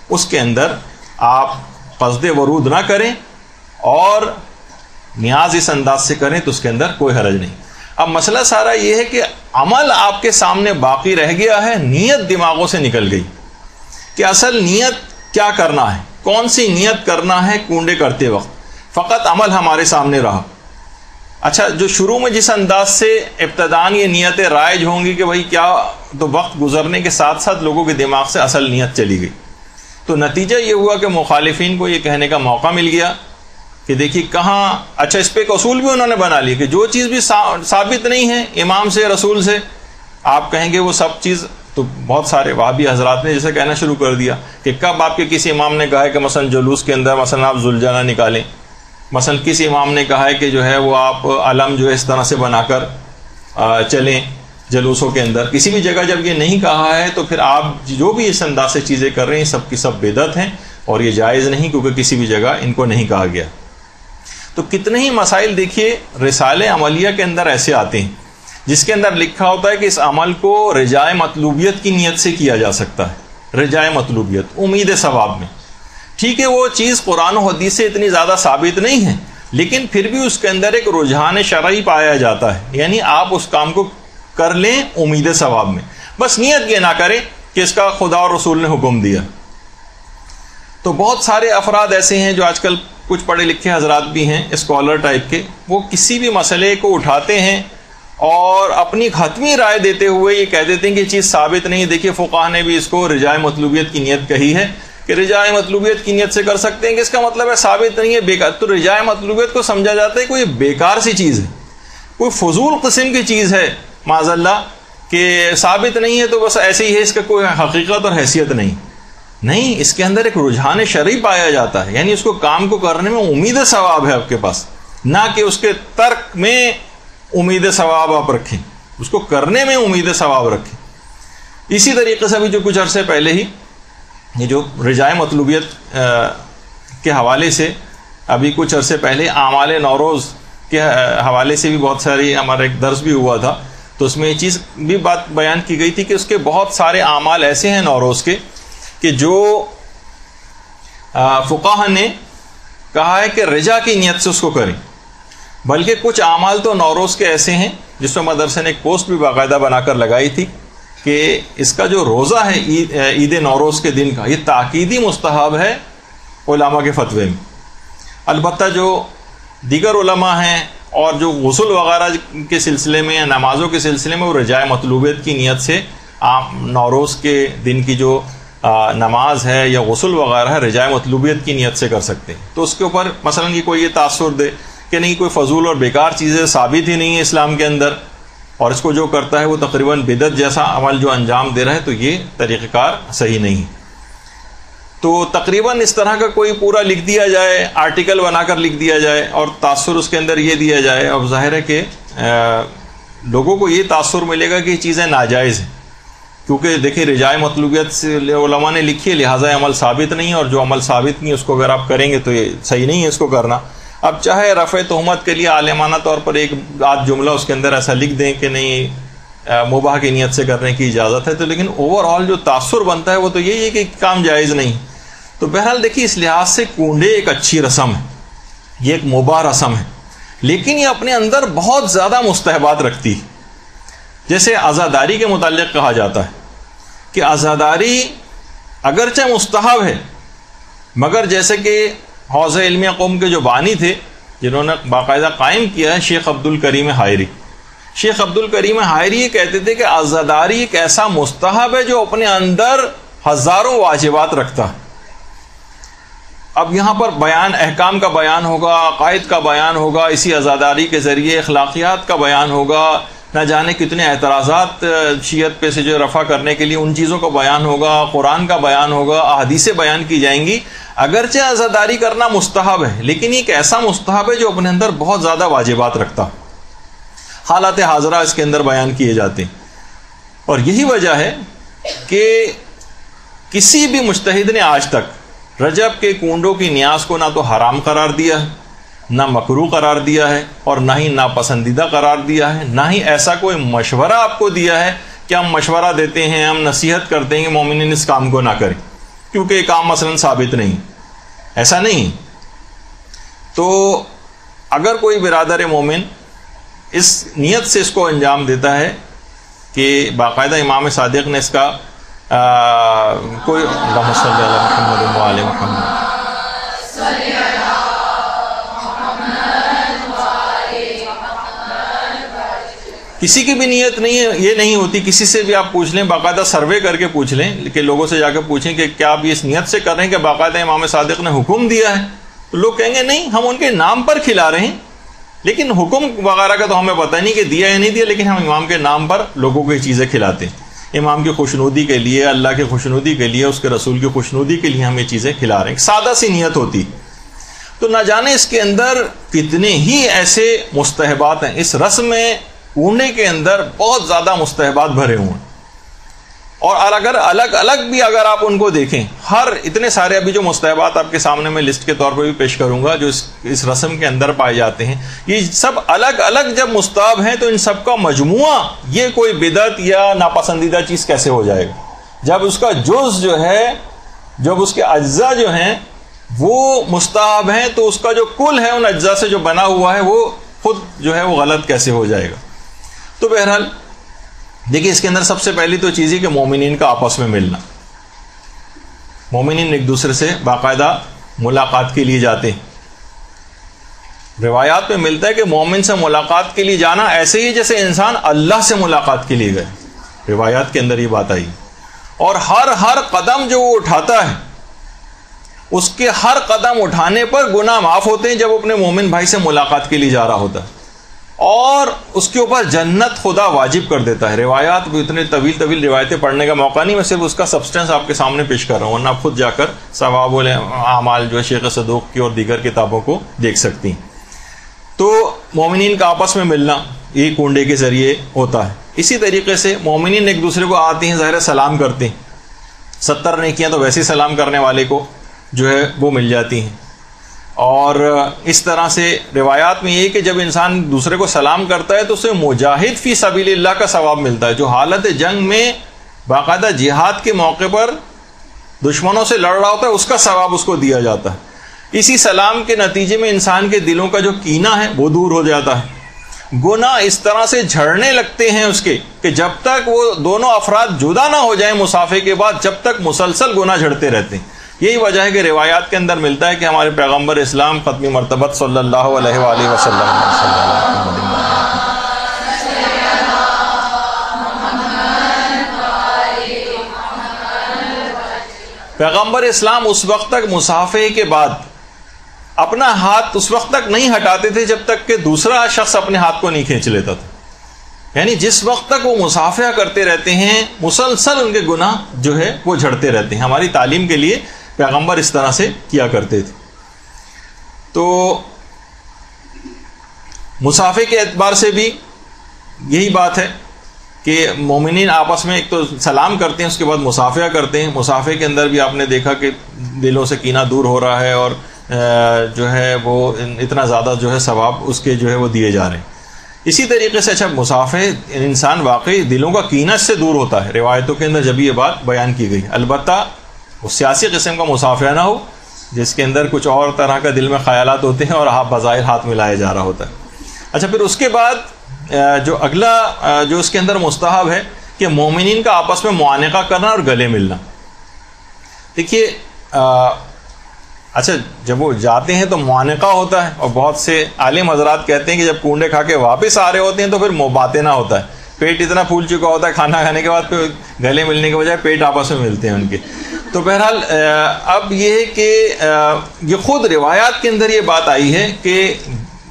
اس کے اندر آپ قصد ورود نہ کریں، اور نیاز اس انداز سے کریں تو اس کے اندر کوئی حرج نہیں۔ اب مسئلہ سارا یہ ہے کہ عمل آپ کے سامنے باقی رہ گیا ہے، نیت دماغوں سے نکل گئی کہ اصل نیت کیا کرنا ہے، کون سی نیت کرنا ہے کنڈے کرتے وقت، فقط عمل ہمارے سامنے رہا۔ اچھا، جو شروع میں جس انداز سے ابتدان یہ نیتیں رائج ہوں گی کہ بھائی کیا، تو وقت گزرنے کے ساتھ ساتھ لوگوں کے دماغ سے اصل نیت چلی گئی، تو نتیجہ یہ ہوا کہ مخالفین کو یہ کہنے کا موقع مل گیا کہ دیکھیے کہاں، اچھا اس پہ ایک اصول بھی انہوں نے بنا لیا کہ جو چیز بھی ثابت نہیں ہے امام سے، رسول سے، آپ کہیں گے وہ سب چیز، تو بہت سارے وہابی حضرات نے جیسے کہنا شروع کر دیا کہ کب آپ کے کسی امام نے کہا ہے کہ مثلا جلوس کے اندر مثلا آپ ذوالجلالہ نکالیں، مثلا کسی امام نے کہا ہے کہ جو ہے وہ آپ علم جو ہے اس طرح سے بنا کر چلیں جلوسوں کے اندر، کسی بھی جگہ جب یہ نہیں کہا ہے تو پھر آپ جو بھی اس انداز سے چیزیں کر رہے ہیں سب کی سب بدعت ہیں اور یہ جائز نہیں، کیونکہ کسی بھی جگہ ان کو نہیں کہا گیا۔ تو کتنے ہی مسائل دیکھیے رسالے عملیہ کے اندر ایسے آتے ہیں جس کے اندر لکھا ہوتا ہے کہ اس عمل کو رجائے مطلوبیت کی نیت سے کیا جا سکتا ہے، رجائے مطلوبیت، امید ثواب میں۔ ٹھیک ہے، وہ چیز قرآن و حدیث سے اتنی زیادہ ثابت نہیں ہے، لیکن پھر بھی اس کے اندر ایک رجحان شرعی پایا جاتا ہے، یعنی آپ اس کام کو کر لیں امید ثواب میں، بس نیت یہ نہ کریں کہ اس کا خدا اور رسول نے حکم دیا۔ تو بہت سارے افراد ایسے ہیں جو آج کل کچھ پڑھے لکھے حضرات بھی ہیں اسکالر ٹائپ کے، وہ کسی بھی مسئلے کو اٹھاتے ہیں اور اپنی حتمی رائے دیتے ہوئے یہ کہہ دیتے ہیں کہ یہ چیز ثابت نہیں۔ دیکھیے فقہا نے بھی اس کو رجائے مطلوبیت کی نیت کہی ہے کہ رجائے مطلوبیت کی نیت سے کر سکتے ہیں، کہ اس کا مطلب ہے ثابت نہیں ہے، بیکار۔ تو رجائے مطلوبیت کو سمجھا جاتا ہے کوئی بیکار سی چیز ہے، کوئی فضول قسم کی چیز ہے معاذ اللہ، کہ ثابت نہیں ہے تو بس ایسے ہی ہے، اس کا کوئی حقیقت اور حیثیت نہیں، اس کے اندر ایک رجحان شرعی پایا جاتا ہے، یعنی اس کو کام کو کرنے میں امید ثواب ہے آپ کے پاس، نہ کہ اس کے ترک میں امید ثواب آپ رکھیں، اس کو کرنے میں امید ثواب رکھیں۔ اسی طریقے سے بھی جو کچھ عرصے پہلے ہی یہ جو رجائے مطلوبیت کے حوالے سے ابھی کچھ عرصے پہلے اعمال نوروز کے حوالے سے بھی بہت ساری ہمارا ایک درس بھی ہوا تھا، تو اس میں یہ چیز بھی بات بیان کی گئی تھی کہ اس کے بہت سارے اعمال ایسے ہیں نوروز کے کہ جو فقہا نے کہا ہے کہ رجا کی نیت سے اس کو کریں، بلکہ کچھ اعمال تو نوروز کے ایسے ہیں جس میں مدرسے نے ایک پوسٹ بھی باقاعدہ بنا کر لگائی تھی کہ اس کا جو روزہ ہے عید نوروز کے دن کا، یہ تاکیدی مستحب ہے علماء کے فتوے میں۔ البتہ جو دیگر علماء ہیں اور جو غسل وغیرہ کے سلسلے میں یا نمازوں کے سلسلے میں وہ رجائے مطلوبیت کی نیت سے نوروز کے دن کی جو نماز ہے یا غسل وغیرہ ہے رجائے مطلوبیت کی نیت سے کر سکتے ہیں۔ تو اس کے اوپر مثلا یہ کوئی یہ تاثر دے کہ نہیں کوئی فضول اور بیکار چیزیں ثابت ہی نہیں ہے اسلام کے اندر، اور اس کو جو کرتا ہے وہ تقریباً بدعت جیسا عمل جو انجام دے رہا ہے، تو یہ طریقہ کار صحیح نہیں۔ تو تقریباً اس طرح کا کوئی پورا لکھ دیا جائے، آرٹیکل بنا کر لکھ دیا جائے اور تاثر اس کے اندر یہ دیا جائے، اب ظاہر ہے کہ لوگوں کو یہ تاثر ملے گا کہ یہ چیزیں ناجائز ہیں، کیونکہ دیکھیں رجائے مطلوبیت سے علماء نے لکھی ہے، لہٰذا عمل ثابت نہیں، اور جو عمل ثابت نہیں اس کو اگر آپ کریں گے تو یہ صحیح نہیں ہے اس کو کرنا۔ اب چاہے رفع تہمت کے لیے عالمانہ طور پر ایک آدھ جملہ اس کے اندر ایسا لکھ دیں کہ نہیں مباح کی نیت سے کرنے کی اجازت ہے، تو لیکن اوور آل جو تاثر بنتا ہے وہ تو یہی ہے کہ کام جائز نہیں۔ تو بہرحال دیکھیے اس لحاظ سے کنڈے ایک اچھی رسم ہے، یہ ایک مباح رسم ہے، لیکن یہ اپنے اندر بہت زیادہ مستحبات رکھتی ہے۔ جیسے عزاداری کے متعلق کہا جاتا ہے کہ عزاداری اگرچہ مستحب ہے، مگر جیسے کہ حوزہ علمیہ قوم کے جو بانی تھے جنہوں نے باقاعدہ قائم کیا ہے شیخ عبد الکریم حائری، شیخ عبد الکریم حائری یہ کہتے تھے کہ عزاداری ایک ایسا مستحب ہے جو اپنے اندر ہزاروں واجبات رکھتا ہے۔ اب یہاں پر بیان احکام کا بیان ہوگا، عقائد کا بیان ہوگا، اسی عزاداری کے ذریعے اخلاقیات کا بیان ہوگا، نہ جانے کتنے اعتراضات شیعت پہ سے جو رفع کرنے کے لیے ان چیزوں کا بیان ہوگا، قرآن کا بیان ہوگا، احادیثیں بیان کی جائیں گی۔ اگرچہ عزاداری کرنا مستحب ہے، لیکن یہ ایک ایسا مستحب ہے جو اپنے اندر بہت زیادہ واجبات رکھتا، حالات حاضرہ اس کے اندر بیان کیے جاتے ہیں۔ اور یہی وجہ ہے کہ کسی بھی مجتہد نے آج تک رجب کے کنڈوں کی نیاز کو نہ تو حرام قرار دیا ہے، نہ مکروہ قرار دیا ہے، اور نہ ہی ناپسندیدہ قرار دیا ہے، نہ ہی ایسا کوئی مشورہ آپ کو دیا ہے کہ ہم مشورہ دیتے ہیں, ہم نصیحت کرتے ہیں کہ مومنین اس کام کو نہ کریں کیونکہ یہ کام مثلا ثابت نہیں, ایسا نہیں. تو اگر کوئی برادر مومن اس نیت سے اس کو انجام دیتا ہے کہ باقاعدہ امام صادق نے اس کا کوئی اللہم صلی علی محمد و آل محمد, کسی کی بھی نیت نہیں ہے, یہ نہیں ہوتی. کسی سے بھی آپ پوچھ لیں, باقاعدہ سروے کر کے پوچھ لیں کہ لوگوں سے جا کے پوچھیں کہ کیا آپ اس نیت سے کر رہے ہیں کہ باقاعدہ امام صادق نے حکم دیا ہے, تو لوگ کہیں گے نہیں, ہم ان کے نام پر کھلا رہے ہیں, لیکن حکم وغیرہ کا تو ہمیں پتہ نہیں کہ دیا یا نہیں دیا, لیکن ہم امام کے نام پر لوگوں کو یہ چیزیں کھلاتے ہیں. امام کی خوشنودی کے لیے, اللہ کی خوشنودی کے لیے, اس کے رسول کی خوشنودی کے لیے ہم یہ چیزیں کھلا رہے ہیں. سادہ سی نیت ہوتی. تو نہ جانے اس کے اندر کتنے ہی ایسے مستحبات ہیں. اس رسم میں کونے کے اندر بہت زیادہ مستحبات بھرے ہوئے ہیں, اور اگر الگ الگ بھی اگر آپ ان کو دیکھیں, ہر اتنے سارے ابھی جو مستحبات آپ کے سامنے میں لسٹ کے طور پر بھی پیش کروں گا جو اس رسم کے اندر پائے جاتے ہیں, یہ سب الگ الگ جب مستحب ہیں تو ان سب کا مجموعہ یہ کوئی بدعت یا ناپسندیدہ چیز کیسے ہو جائے گا جب اس کا جز جو ہے, جب اس کے اجزاء جو ہیں وہ مستحب ہیں, تو اس کا جو کل ہے ان اجزاء سے جو بنا ہوا ہے وہ خود جو ہے وہ غلط کیسے ہو جائے گا. تو بہرحال دیکھیے اس کے اندر سب سے پہلی تو چیز ہے کہ مومنین کا آپس میں ملنا. مومنین ایک دوسرے سے باقاعدہ ملاقات کے لیے جاتے ہیں. روایات میں ملتا ہے کہ مومن سے ملاقات کے لیے جانا ایسے ہی جیسے انسان اللہ سے ملاقات کے لیے گئے. روایات کے اندر یہ بات آئی. اور ہر قدم جو وہ اٹھاتا ہے اس کے ہر قدم اٹھانے پر گناہ معاف ہوتے ہیں جب وہ اپنے مومن بھائی سے ملاقات کے لیے جا رہا ہوتا ہے, اور اس کے اوپر جنت خدا واجب کر دیتا ہے. روایات بھی اتنے طویل روایتیں پڑھنے کا موقع نہیں, میں صرف اس کا سبسٹنس آپ کے سامنے پیش کر رہا ہوں, ورنہ آپ خود جا کر ثواب الاعمال جو ہے شیخ صدوق کی اور دیگر کتابوں کو دیکھ سکتی ہیں. تو مومنین کا آپس میں ملنا یہ کنڈے کے ذریعے ہوتا ہے. اسی طریقے سے مومنین ایک دوسرے کو آتے ہیں, ظاہر سلام کرتے ہیں. 70 نیکیاں تو ویسے سلام کرنے والے کو جو ہے وہ مل جاتی ہیں. اور اس طرح سے روایات میں یہ کہ جب انسان دوسرے کو سلام کرتا ہے تو اسے مجاہد فی سبیل اللہ کا ثواب ملتا ہے, جو حالت جنگ میں باقاعدہ جہاد کے موقع پر دشمنوں سے لڑ رہا ہوتا ہے اس کا ثواب اس کو دیا جاتا ہے. اسی سلام کے نتیجے میں انسان کے دلوں کا جو کینہ ہے وہ دور ہو جاتا ہے. گناہ اس طرح سے جھڑنے لگتے ہیں اس کے کہ جب تک وہ دونوں افراد جدا نہ ہو جائیں مصافحے کے بعد, جب تک مسلسل گناہ جھڑتے رہتے ہیں. یہی وجہ ہے کہ روایات کے اندر ملتا ہے کہ ہمارے پیغمبر اسلام ختم مرتبت صلی اللہ علیہ وآلہ وسلم پیغمبر اسلام اس وقت تک مصافحے کے بعد اپنا ہاتھ اس وقت تک نہیں ہٹاتے تھے جب تک کہ دوسرا شخص اپنے ہاتھ کو نہیں کھینچ لیتا تھا. یعنی جس وقت تک وہ مصافحہ کرتے رہتے ہیں مسلسل ان کے گناہ جو ہے وہ جھڑتے رہتے ہیں. ہماری تعلیم کے لیے پیغمبر اس طرح سے کیا کرتے تھے. تو مصافحے کے اعتبار سے بھی یہی بات ہے کہ مومنین آپس میں ایک تو سلام کرتے ہیں, اس کے بعد مصافحہ کرتے ہیں. مصافحے کے اندر بھی آپ نے دیکھا کہ دلوں سے کینہ دور ہو رہا ہے, اور جو ہے وہ اتنا زیادہ جو ہے ثواب اس کے جو ہے وہ دیے جا رہے ہیں. اسی طریقے سے اچھا مصافحے انسان واقعی دلوں کا کینہ اس سے دور ہوتا ہے. روایتوں کے اندر جب یہ بات بیان کی گئی, البتہ وہ سیاسی قسم کا مصافحہ نہ ہو جس کے اندر کچھ اور طرح کا دل میں خیالات ہوتے ہیں اور آپ بظاہر ہاتھ ملایا جا رہا ہوتا ہے. اچھا پھر اس کے بعد جو اگلا جو اس کے اندر مستحب ہے کہ مومنین کا آپس میں معانقہ کرنا اور گلے ملنا. دیکھیے اچھا جب وہ جاتے ہیں تو معانقہ ہوتا ہے, اور بہت سے عالم حضرات کہتے ہیں کہ جب کنڈے کھا کے واپس آ رہے ہوتے ہیں تو پھر مباتنا ہوتا ہے, پیٹ اتنا پھول چکا ہوتا ہے کھانا کھانے کے بعد, پھر گلے ملنے کے بجائے پیٹ آپس میں ملتے ہیں ان کے. تو بہرحال اب یہ ہے کہ یہ خود روایات کے اندر یہ بات آئی ہے کہ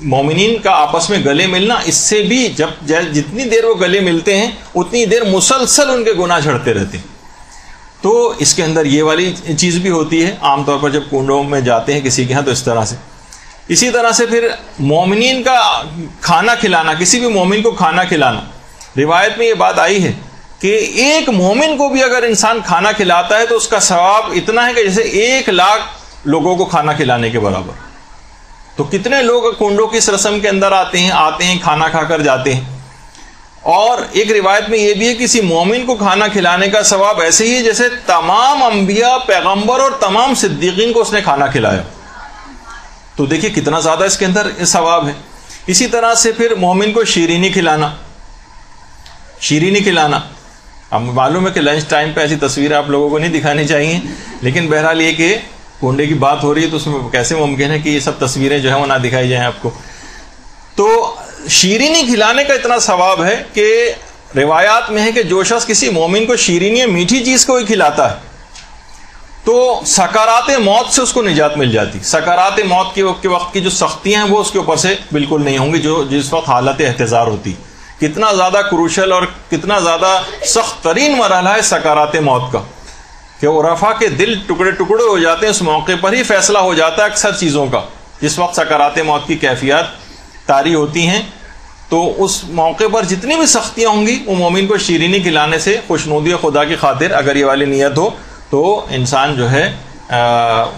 مومنین کا آپس میں گلے ملنا, اس سے بھی جتنی دیر وہ گلے ملتے ہیں اتنی دیر مسلسل ان کے گناہ جھڑتے رہتے ہیں. تو اس کے اندر یہ والی چیز بھی ہوتی ہے عام طور پر جب کنڈوں میں جاتے ہیں کسی کے ہاں, تو اس طرح سے. اسی طرح سے پھر مومنین کا کھانا کھلانا, کسی بھی مومن کو کھانا کھلانا, روایت میں یہ بات آئی ہے کہ ایک مومن کو بھی اگر انسان کھانا کھلاتا ہے تو اس کا ثواب اتنا ہے کہ جیسے 1,00,000 لوگوں کو کھانا کھلانے کے برابر. تو کتنے لوگ کنڈوں کی اس رسم کے اندر آتے ہیں کھانا کھا کر جاتے ہیں, اور ایک روایت میں یہ بھی ہے کسی مومن کو کھانا کھلانے کا ثواب ایسے ہی ہے جیسے تمام انبیاء، پیغمبر اور تمام صدیقین کو اس نے کھانا کھلایا. تو دیکھیے کتنا زیادہ اس کے اندر ثواب ہے. اسی طرح سے پھر مومن کو شیرینی کھلانا. اب معلوم ہے کہ لنچ ٹائم پہ ایسی تصویریں آپ لوگوں کو نہیں دکھانی چاہیے، لیکن بہرحال یہ کہ کنڈے کی بات ہو رہی ہے تو اس میں کیسے ممکن ہے کہ یہ سب تصویریں جو ہیں وہ نہ دکھائی جائیں آپ کو. تو شیرینی کھلانے کا اتنا ثواب ہے کہ روایات میں ہے کہ جو شخص کسی مومن کو شیرینی یا میٹھی چیز کو ہی کھلاتا ہے تو سکرات موت سے اس کو نجات مل جاتی. سکرات موت کے وقت کی جو سختیاں ہیں وہ اس کے اوپر سے بالکل نہیں ہوں گی، جو جس وقت حالت احتضار ہوتی. کتنا زیادہ کروشل اور کتنا زیادہ سخت ترین مرحلہ ہے سکرات موت کا، کہ عرفاء کے دل ٹکڑے ٹکڑے ہو جاتے ہیں. اس موقع پر ہی فیصلہ ہو جاتا ہے اکثر چیزوں کا. جس وقت سکرات موت کی کیفیات طاری ہوتی ہیں تو اس موقع پر جتنی بھی سختیاں ہوں گی وہ مومن کو شیرینی کھلانے سے خوشنودی خدا کی خاطر اگر یہ والی نیت ہو تو انسان جو ہے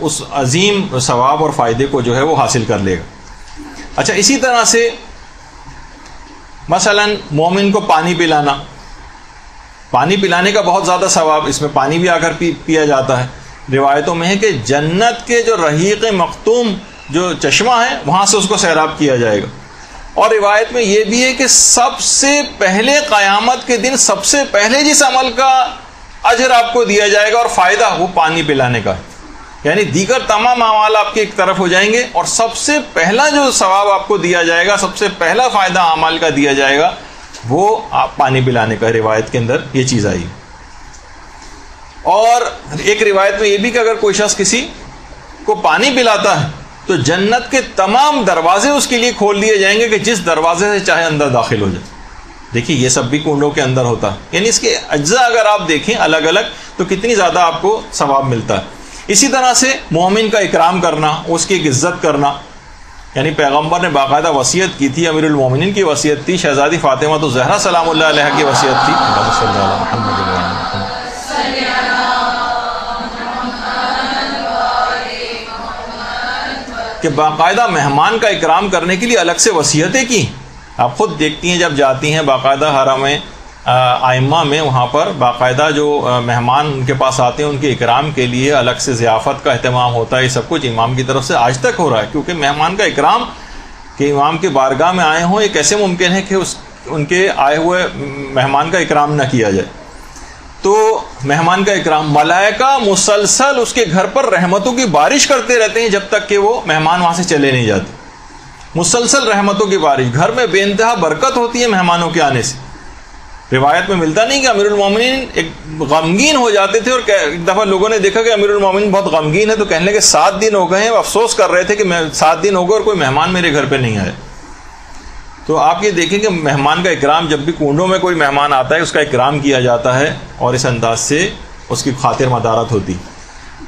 اس عظیم ثواب اور فائدے کو جو ہے وہ حاصل کر لے گا. اچھا، اسی طرح سے مثلا مومن کو پانی پلانے کا بہت زیادہ ثواب. اس میں پانی بھی آ کر پیا جاتا ہے. روایتوں میں ہے کہ جنت کے جو رحیق مختوم جو چشمہ ہے وہاں سے اس کو سیراب کیا جائے گا. اور روایت میں یہ بھی ہے کہ سب سے پہلے قیامت کے دن سب سے پہلے جس عمل کا اجر آپ کو دیا جائے گا اور فائدہ وہ پانی پلانے کا ہے. یعنی دیگر تمام اعمال آپ کے ایک طرف ہو جائیں گے اور سب سے پہلا جو ثواب آپ کو دیا جائے گا، سب سے پہلا فائدہ اعمال کا دیا جائے گا وہ آپ پانی پلانے کا. روایت کے اندر یہ چیز آئی. اور ایک روایت میں یہ بھی کہ اگر کوئی شخص کسی کو پانی پلاتا ہے تو جنت کے تمام دروازے اس کے لیے کھول دیے جائیں گے کہ جس دروازے سے چاہے اندر داخل ہو جائے. دیکھیے یہ سب بھی کنڈوں کے اندر ہوتا ہے. یعنی اس کے اجزاء اگر آپ دیکھیں الگ الگ تو کتنی زیادہ آپ کو ثواب ملتا ہے. اسی طرح سے مومن کا اکرام کرنا، اس کی عزت کرنا. یعنی پیغمبر نے باقاعدہ وصیت کی تھی، امیر المومنین کی وصیت تھی، شہزادی فاطمہ تو زہرا سلام اللہ علیہ کی وصیت تھی کہ باقاعدہ مہمان کا اکرام کرنے کے لیے الگ سے وصیتیں کی. آپ خود دیکھتی ہیں جب جاتی ہیں باقاعدہ حرم ائمہ میں، وہاں پر باقاعدہ جو مہمان ان کے پاس آتے ہیں ان کے اکرام کے لیے الگ سے ضیافت کا اہتمام ہوتا ہے. یہ سب کچھ امام کی طرف سے آج تک ہو رہا ہے، کیونکہ مہمان کا اکرام کہ امام کی بارگاہ میں آئے ہوں یہ کیسے ممکن ہے کہ ان کے آئے ہوئے مہمان کا اکرام نہ کیا جائے. تو مہمان کا اکرام، ملائکہ مسلسل اس کے گھر پر رحمتوں کی بارش کرتے رہتے ہیں جب تک کہ وہ مہمان وہاں سے چلے نہیں جاتے. مسلسل رحمتوں کی بارش، گھر میں بے انتہا برکت ہوتی ہے مہمانوں کے آنے سے. روایت میں ملتا نہیں کہ امیر المومنین ایک غمگین ہو جاتے تھے، اور ایک دفعہ لوگوں نے دیکھا کہ امیر المومنین بہت غمگین ہے تو کہنے لگے 7 دن ہو گئے ہیں، افسوس کر رہے تھے کہ 7 دن ہو گئے اور کوئی مہمان میرے گھر پہ نہیں آئے. تو آپ یہ دیکھیں کہ مہمان کا اکرام، جب بھی کنڈوں میں کوئی مہمان آتا ہے اس کا اکرام کیا جاتا ہے اور اس انداز سے اس کی خاطر مدارت ہوتی.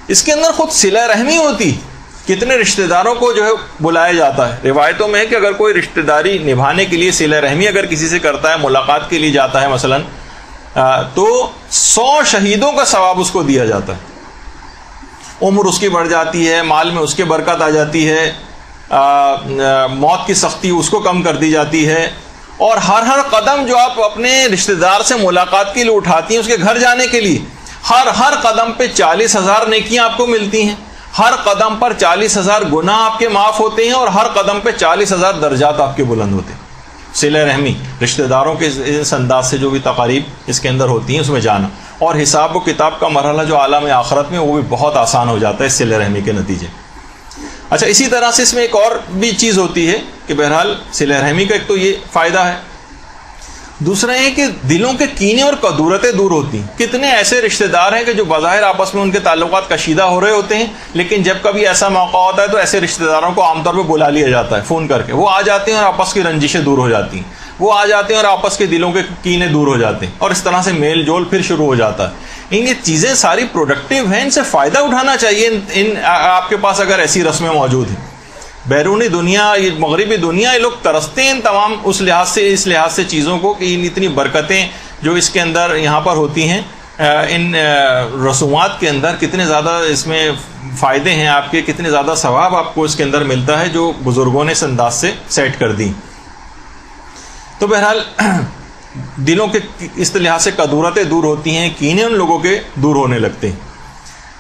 اس کے اندر خود صلہ رحمی ہوتی. کتنے رشتہ داروں کو جو ہے بلایا جاتا ہے. روایتوں میں ہے کہ اگر کوئی رشتہ داری نبھانے کے لیے صلہ رحمی اگر کسی سے کرتا ہے، ملاقات کے لیے جاتا ہے مثلا، تو 100 شہیدوں کا ثواب اس کو دیا جاتا ہے. عمر اس کی بڑھ جاتی ہے، مال میں اس کے برکت آ جاتی ہے، موت کی سختی اس کو کم کر دی جاتی ہے. اور ہر قدم جو آپ اپنے رشتہ دار سے ملاقات کے لیے اٹھاتی ہیں اس کے گھر جانے کے لیے، ہر قدم پہ 40,000 نیکیاں آپ کو ملتی ہیں. ہر قدم پر 40,000 گناہ آپ کے معاف ہوتے ہیں اور ہر قدم پہ 40,000 درجات آپ کے بلند ہوتے ہیں. صلہ رحمی، رشتہ داروں کے اس انداز سے جو بھی تقاریب اس کے اندر ہوتی ہیں اس میں جانا، اور حساب و کتاب کا مرحلہ جو عالم آخرت میں وہ بھی بہت آسان ہو جاتا ہے صلہ رحمی کے نتیجے. اچھا، اسی طرح سے اس میں ایک اور بھی چیز ہوتی ہے کہ بہرحال صلہ رحمی کا ایک تو یہ فائدہ ہے، دوسرا یہ کہ دلوں کے کینے اور کدورتیں دور ہوتی ہیں. کتنے ایسے رشتہ دار ہیں کہ جو بظاہر آپس میں ان کے تعلقات کشیدہ ہو رہے ہوتے ہیں، لیکن جب کبھی ایسا موقع ہوتا ہے تو ایسے رشتہ داروں کو عام طور پہ بلا لیا جاتا ہے فون کر کے. وہ آ جاتے ہیں اور آپس کی رنجشیں دور ہو جاتی ہیں، وہ آ جاتے ہیں اور آپس کے دلوں کے کینے دور ہو جاتے ہیں، اور اس طرح سے میل جول پھر شروع ہو جاتا ہے. یہ چیزیں ساری پروڈکٹیو ہیں، ان سے فائدہ اٹھانا چاہیے. ان آپ کے پاس اگر ایسی رسمیں موجود ہیں، بیرونی دنیا، مغربی دنیا، یہ لوگ ترستے ہیں تمام اس لحاظ سے چیزوں کو کہ اتنی برکتیں جو اس کے اندر یہاں پر ہوتی ہیں، ان رسومات کے اندر کتنے زیادہ اس میں فائدے ہیں آپ کے، کتنے زیادہ ثواب آپ کو اس کے اندر ملتا ہے جو بزرگوں نے اس انداز سے سیٹ کر دی. تو بہرحال دلوں کے اس لحاظ سے کدورتیں دور ہوتی ہیں، کینے ان لوگوں کے دور ہونے لگتے ہیں۔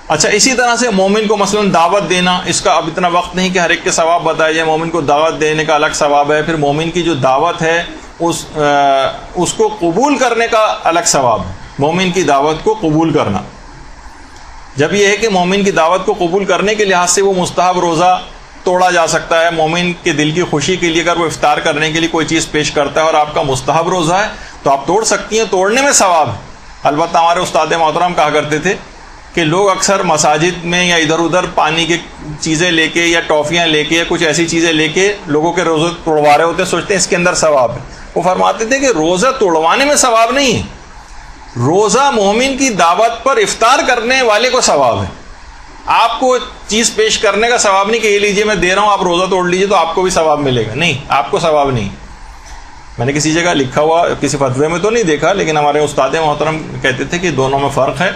اچھا، اسی طرح سے مومن کو مثلا دعوت دینا، اس کا اب اتنا وقت نہیں کہ ہر ایک کے ثواب بتایا جائے، مومن کو دعوت دینے کا الگ ثواب ہے، پھر مومن کی جو دعوت ہے اس کو قبول کرنے کا الگ ثواب ہے۔ مومن کی دعوت کو قبول کرنا، جب یہ ہے کہ مومن کی دعوت کو قبول کرنے کے لحاظ سے وہ مستحب روزہ توڑا جا سکتا ہے۔ مومن کے دل کی خوشی کے لیے اگر وہ افطار کرنے کے لیے کوئی چیز پیش کرتا ہے اور آپ کا مستحب روزہ ہے تو آپ توڑ سکتی ہیں، توڑنے میں ثواب ہے۔ البتہ ہمارے استاد محترم کہا کرتے تھے کہ لوگ اکثر مساجد میں یا ادھر ادھر پانی کی چیزیں لے کے یا ٹافیاں لے کے یا کچھ ایسی چیزیں لے کے لوگوں کے روزے توڑوا رہے ہوتے ہیں، سوچتے ہیں اس کے اندر ثواب ہے۔ وہ فرماتے تھے کہ روزہ توڑوانے میں ثواب نہیں ہے، روزہ مومن کی دعوت پر افطار کرنے والے کو ثواب ہے۔ آپ کو چیز پیش کرنے کا ثواب نہیں کہ یہ لیجیے میں دے رہا ہوں آپ روزہ توڑ لیجیے تو آپ کو بھی ثواب ملے گا، نہیں، آپ کو ثواب نہیں۔ میں نے کسی جگہ لکھا ہوا کسی فتوے میں تو نہیں دیکھا، لیکن ہمارے استاد محترم کہتے تھے کہ دونوں میں فرق ہے۔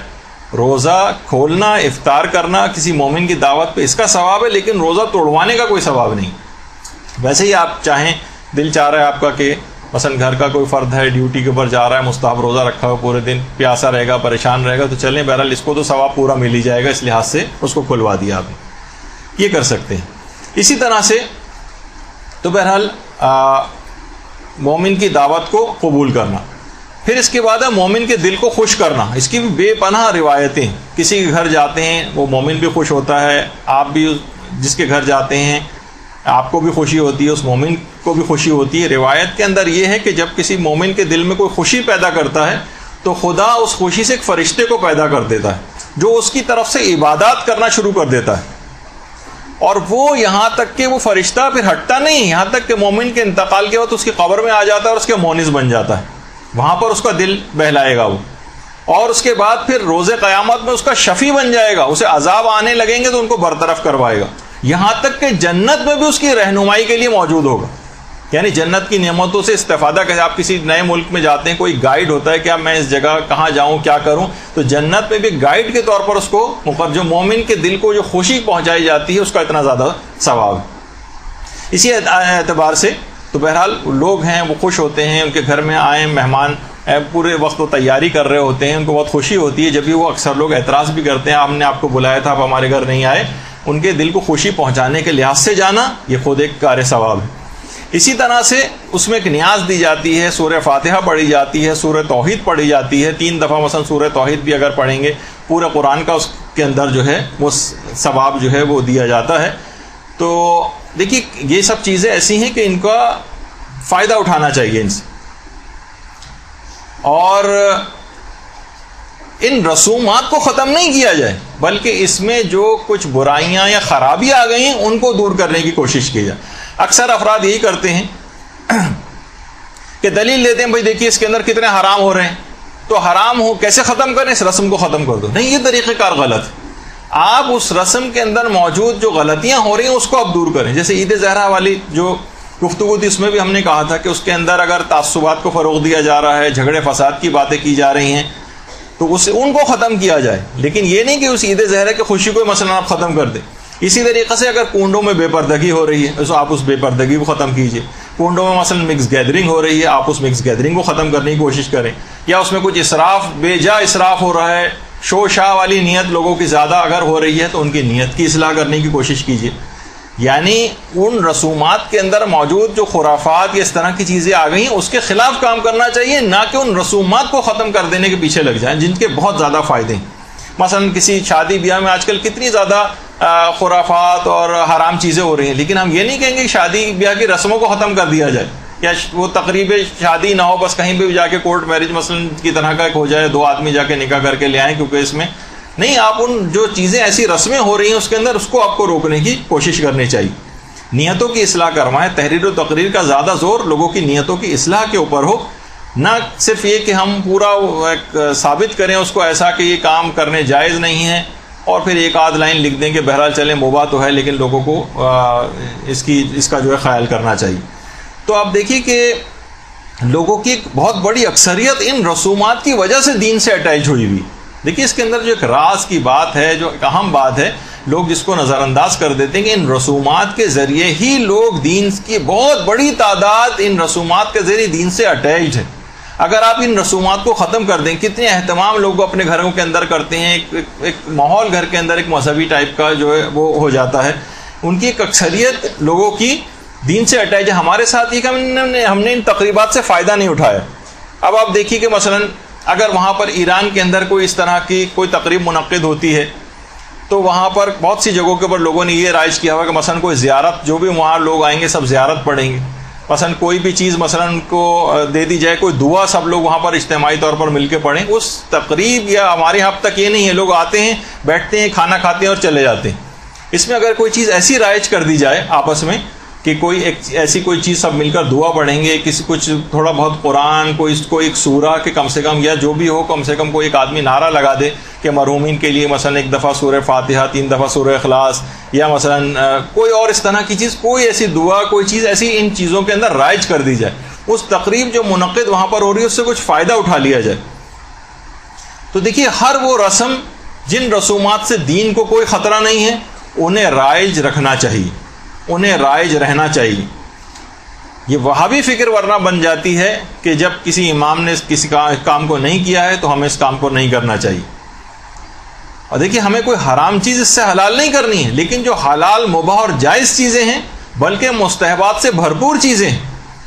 روزہ کھولنا، افطار کرنا کسی مومن کی دعوت پہ اس کا ثواب ہے، لیکن روزہ توڑوانے کا کوئی ثواب نہیں۔ ویسے ہی آپ چاہیں، دل چاہ رہا ہے آپ کا کہ مثلا گھر کا کوئی فرد ہے ڈیوٹی کے اوپر جا رہا ہے، مستحب روزہ رکھا ہوا پورے دن، پیاسا رہے گا، پریشان رہے گا، تو چلیں بہرحال اس کو تو ثواب پورا مل ہی جائے گا، اس لحاظ سے اس کو کھلوا دیا آپ نے، یہ کر سکتے ہیں۔ اسی طرح سے تو بہرحال مومن کی دعوت کو قبول کرنا، پھر اس کے بعد ہے مومن کے دل کو خوش کرنا۔ اس کی بھی بے پناہ روایتیں، کسی کے گھر جاتے ہیں وہ مومن بھی خوش ہوتا ہے، آپ بھی جس کے گھر جاتے ہیں آپ کو بھی خوشی ہوتی ہے، اس مومن کو بھی خوشی ہوتی ہے۔ روایت کے اندر یہ ہے کہ جب کسی مومن کے دل میں کوئی خوشی پیدا کرتا ہے تو خدا اس خوشی سے ایک فرشتے کو پیدا کر دیتا ہے جو اس کی طرف سے عبادات کرنا شروع کر دیتا ہے، اور وہ یہاں تک کہ وہ فرشتہ پھر ہٹتا نہیں، یہاں تک کہ مومن کے انتقال کے وقت اس کی قبر میں آ جاتا ہے اور اس کے مونس بن جاتا ہے، وہاں پر اس کا دل بہلائے گا وہ، اور اس کے بعد پھر روز قیامت میں اس کا شفیع بن جائے گا، اسے عذاب آنے لگیں گے تو ان کو برطرف کروائے گا، یہاں تک کہ جنت میں بھی اس کی رہنمائی کے لیے موجود ہوگا۔ یعنی جنت کی نعمتوں سے استفادہ کریں، آپ کسی نئے ملک میں جاتے ہیں، کوئی گائیڈ ہوتا ہے کہ اب میں اس جگہ کہاں جاؤں، کیا کروں، تو جنت میں بھی گائیڈ کے طور پر اس کو جو مومن کے دل کو جو خوشی پہنچائی جاتی ہے اس کا اتنا زیادہ ثواب ہے۔ اسی اعتبار سے تو بہرحال لوگ ہیں وہ خوش ہوتے ہیں، ان کے گھر میں آئیں مہمان، پورے وقت وہ تیاری کر رہے ہوتے ہیں، ان کو بہت خوشی ہوتی ہے، جب بھی وہ اکثر لوگ اعتراض بھی کرتے ہیں ہم نے آپ کو بلایا تھا آپ ہمارے گھر نہیں آئے، ان کے دل کو خوشی پہنچانے کے لحاظ سے جانا یہ خود ایک کار ثواب ہے۔ اسی طرح سے اس میں ایک نیاز دی جاتی ہے، سورہ فاتحہ پڑھی جاتی ہے، سورہ توحید پڑھی جاتی ہے، 3 دفعہ مثلا سورہ توحید بھی اگر پڑھیں گے پورے قرآن کا اس کے اندر جو ہے وہ ثواب جو ہے وہ دیا جاتا ہے۔ تو دیکھیے یہ سب چیزیں ایسی ہیں کہ ان کا فائدہ اٹھانا چاہیے ان سے، اور ان رسومات کو ختم نہیں کیا جائے بلکہ اس میں جو کچھ برائیاں یا خرابی آ گئی ہیں ان کو دور کرنے کی کوشش کی جائے۔ اکثر افراد یہی کرتے ہیں کہ دلیل دیتے ہیں بھائی دیکھیے اس کے اندر کتنے حرام ہو رہے ہیں، تو حرام ہو کیسے ختم کریں، اس رسم کو ختم کر دو۔ نہیں، یہ طریقہ کار غلط ہے، آپ اس رسم کے اندر موجود جو غلطیاں ہو رہی ہیں اس کو آپ دور کریں۔ جیسے عید زہرا والی جو گفتگو تھی اس میں بھی ہم نے کہا تھا کہ اس کے اندر اگر تعصبات کو فروغ دیا جا رہا ہے، جھگڑے فساد کی باتیں کی جا رہی ہیں تو ان کو ختم کیا جائے، لیکن یہ نہیں کہ اس عید زہرا کی خوشی کو مثلا آپ ختم کر دیں۔ اسی طریقے سے اگر کنڈوں میں بے پردگی ہو رہی ہے تو آپ اس بے پردگی کو ختم کیجیے، کنڈوں میں مثلا مکس گیدرنگ ہو رہی ہے آپ اس مکس گیدرنگ کو ختم کرنے کی کوشش کریں، یا اس میں کچھ اسراف، بے جا اسراف ہو رہا ہے، شو شاہ والی نیت لوگوں کی زیادہ اگر ہو رہی ہے تو ان کی نیت کی اصلاح کرنے کی کوشش کیجیے۔ یعنی ان رسومات کے اندر موجود جو خرافات یا اس طرح کی چیزیں آ گئی ہیں اس کے خلاف کام کرنا چاہیے، نہ کہ ان رسومات کو ختم کر دینے کے پیچھے لگ جائیں جن کے بہت زیادہ فائدے ہیں۔ مثلا کسی شادی بیاہ میں آج کل کتنی زیادہ خرافات اور حرام چیزیں ہو رہی ہیں، لیکن ہم یہ نہیں کہیں گے کہ شادی بیاہ کی رسموں کو ختم کر دیا جائے یا وہ تقریب شادی نہ ہو، بس کہیں پہ بھی جا کے کورٹ میرج مثلا کی طرح کا ایک ہو جائے، 2 آدمی جا کے نکاح کر کے لے آئیں، کیونکہ اس میں نہیں، آپ ان جو چیزیں ایسی رسمیں ہو رہی ہیں اس کے اندر اس کو آپ کو روکنے کی کوشش کرنی چاہیے، نیتوں کی اصلاح کروائیں۔ تحریر و تقریر کا زیادہ زور لوگوں کی نیتوں کی اصلاح کے اوپر ہو، نہ صرف یہ کہ ہم پورا ثابت کریں اس کو ایسا کہ یہ کام کرنے جائز نہیں ہے اور پھر ایک آدھ لائن لکھ دیں کہ بہرحال چلیں مباح تو ہے لیکن لوگوں کو اس کا جو ہے خیال کرنا چاہیے۔ تو آپ دیکھیے کہ لوگوں کی ایک بہت بڑی اکثریت ان رسومات کی وجہ سے دین سے اٹیچ ہوئی ہوئی۔ دیکھیے اس کے اندر جو ایک راز کی بات ہے، جو ایک اہم بات ہے، لوگ جس کو نظر انداز کر دیتے ہیں کہ ان رسومات کے ذریعے ہی لوگ دین کی بہت بڑی تعداد ان رسومات کے ذریعے دین سے اٹیچڈ ہے۔ اگر آپ ان رسومات کو ختم کر دیں، کتنے اہتمام لوگ اپنے گھروں کے اندر کرتے ہیں، ایک ماحول گھر کے اندر ایک مذہبی ٹائپ کا جو ہے وہ ہو جاتا ہے. ان کی ایک اکثریت لوگوں کی دین سے اٹیچ ہے. ہمارے ساتھ یہ کہ ہم نے ان تقریبات سے فائدہ نہیں اٹھایا. اب آپ دیکھیے کہ مثلا اگر وہاں پر ایران کے اندر کوئی اس طرح کی کوئی تقریب منعقد ہوتی ہے تو وہاں پر بہت سی جگہوں کے اوپر لوگوں نے یہ رائج کیا ہوا کہ مثلا کوئی زیارت، جو بھی وہاں لوگ آئیں گے سب زیارت پڑھیں گے. مثلا کوئی بھی چیز مثلا ان کو دے دی جائے، کوئی دعا سب لوگ وہاں پر اجتماعی طور پر مل کے پڑھیں. اس تقریب یا ہمارے یہاں اب تک یہ نہیں ہے، لوگ آتے ہیں، بیٹھتے ہیں، کھانا کھاتے ہیں اور چلے جاتے ہیں. اس میں اگر کوئی چیز ایسی رائج کر دی جائے آپس میں کہ ایسی کوئی چیز سب مل کر دعا پڑھیں گے، کچھ تھوڑا بہت قرآن، کوئی ایک سورہ کہ کم سے کم، یا جو بھی ہو کم سے کم کوئی ایک آدمی نعرہ لگا دے کہ مرحومین کے لیے مثلا 1 دفعہ سورہ فاتحہ، 3 دفعہ سورہ اخلاص، یا مثلا کوئی اور اس طرح کی چیز، کوئی ایسی دعا، کوئی چیز ایسی ان چیزوں کے اندر رائج کر دی جائے. اس تقریب جو منعقد وہاں پر ہو رہی ہے اس سے کچھ فائدہ اٹھا لیا جائے. تو دیکھیے ہر وہ رسم جن رسومات سے دین کو کوئی خطرہ نہیں ہے انہیں رائج رکھنا چاہیے، انہیں رائج رہنا چاہیے. یہ وہابی فکر ورنہ بن جاتی ہے کہ جب کسی امام نے کسی کام کو نہیں کیا ہے تو ہمیں اس کام کو نہیں کرنا چاہیے. اور دیکھیے ہمیں کوئی حرام چیز اس سے حلال نہیں کرنی ہے، لیکن جو حلال مباح اور جائز چیزیں ہیں بلکہ مستحبات سے بھرپور چیزیں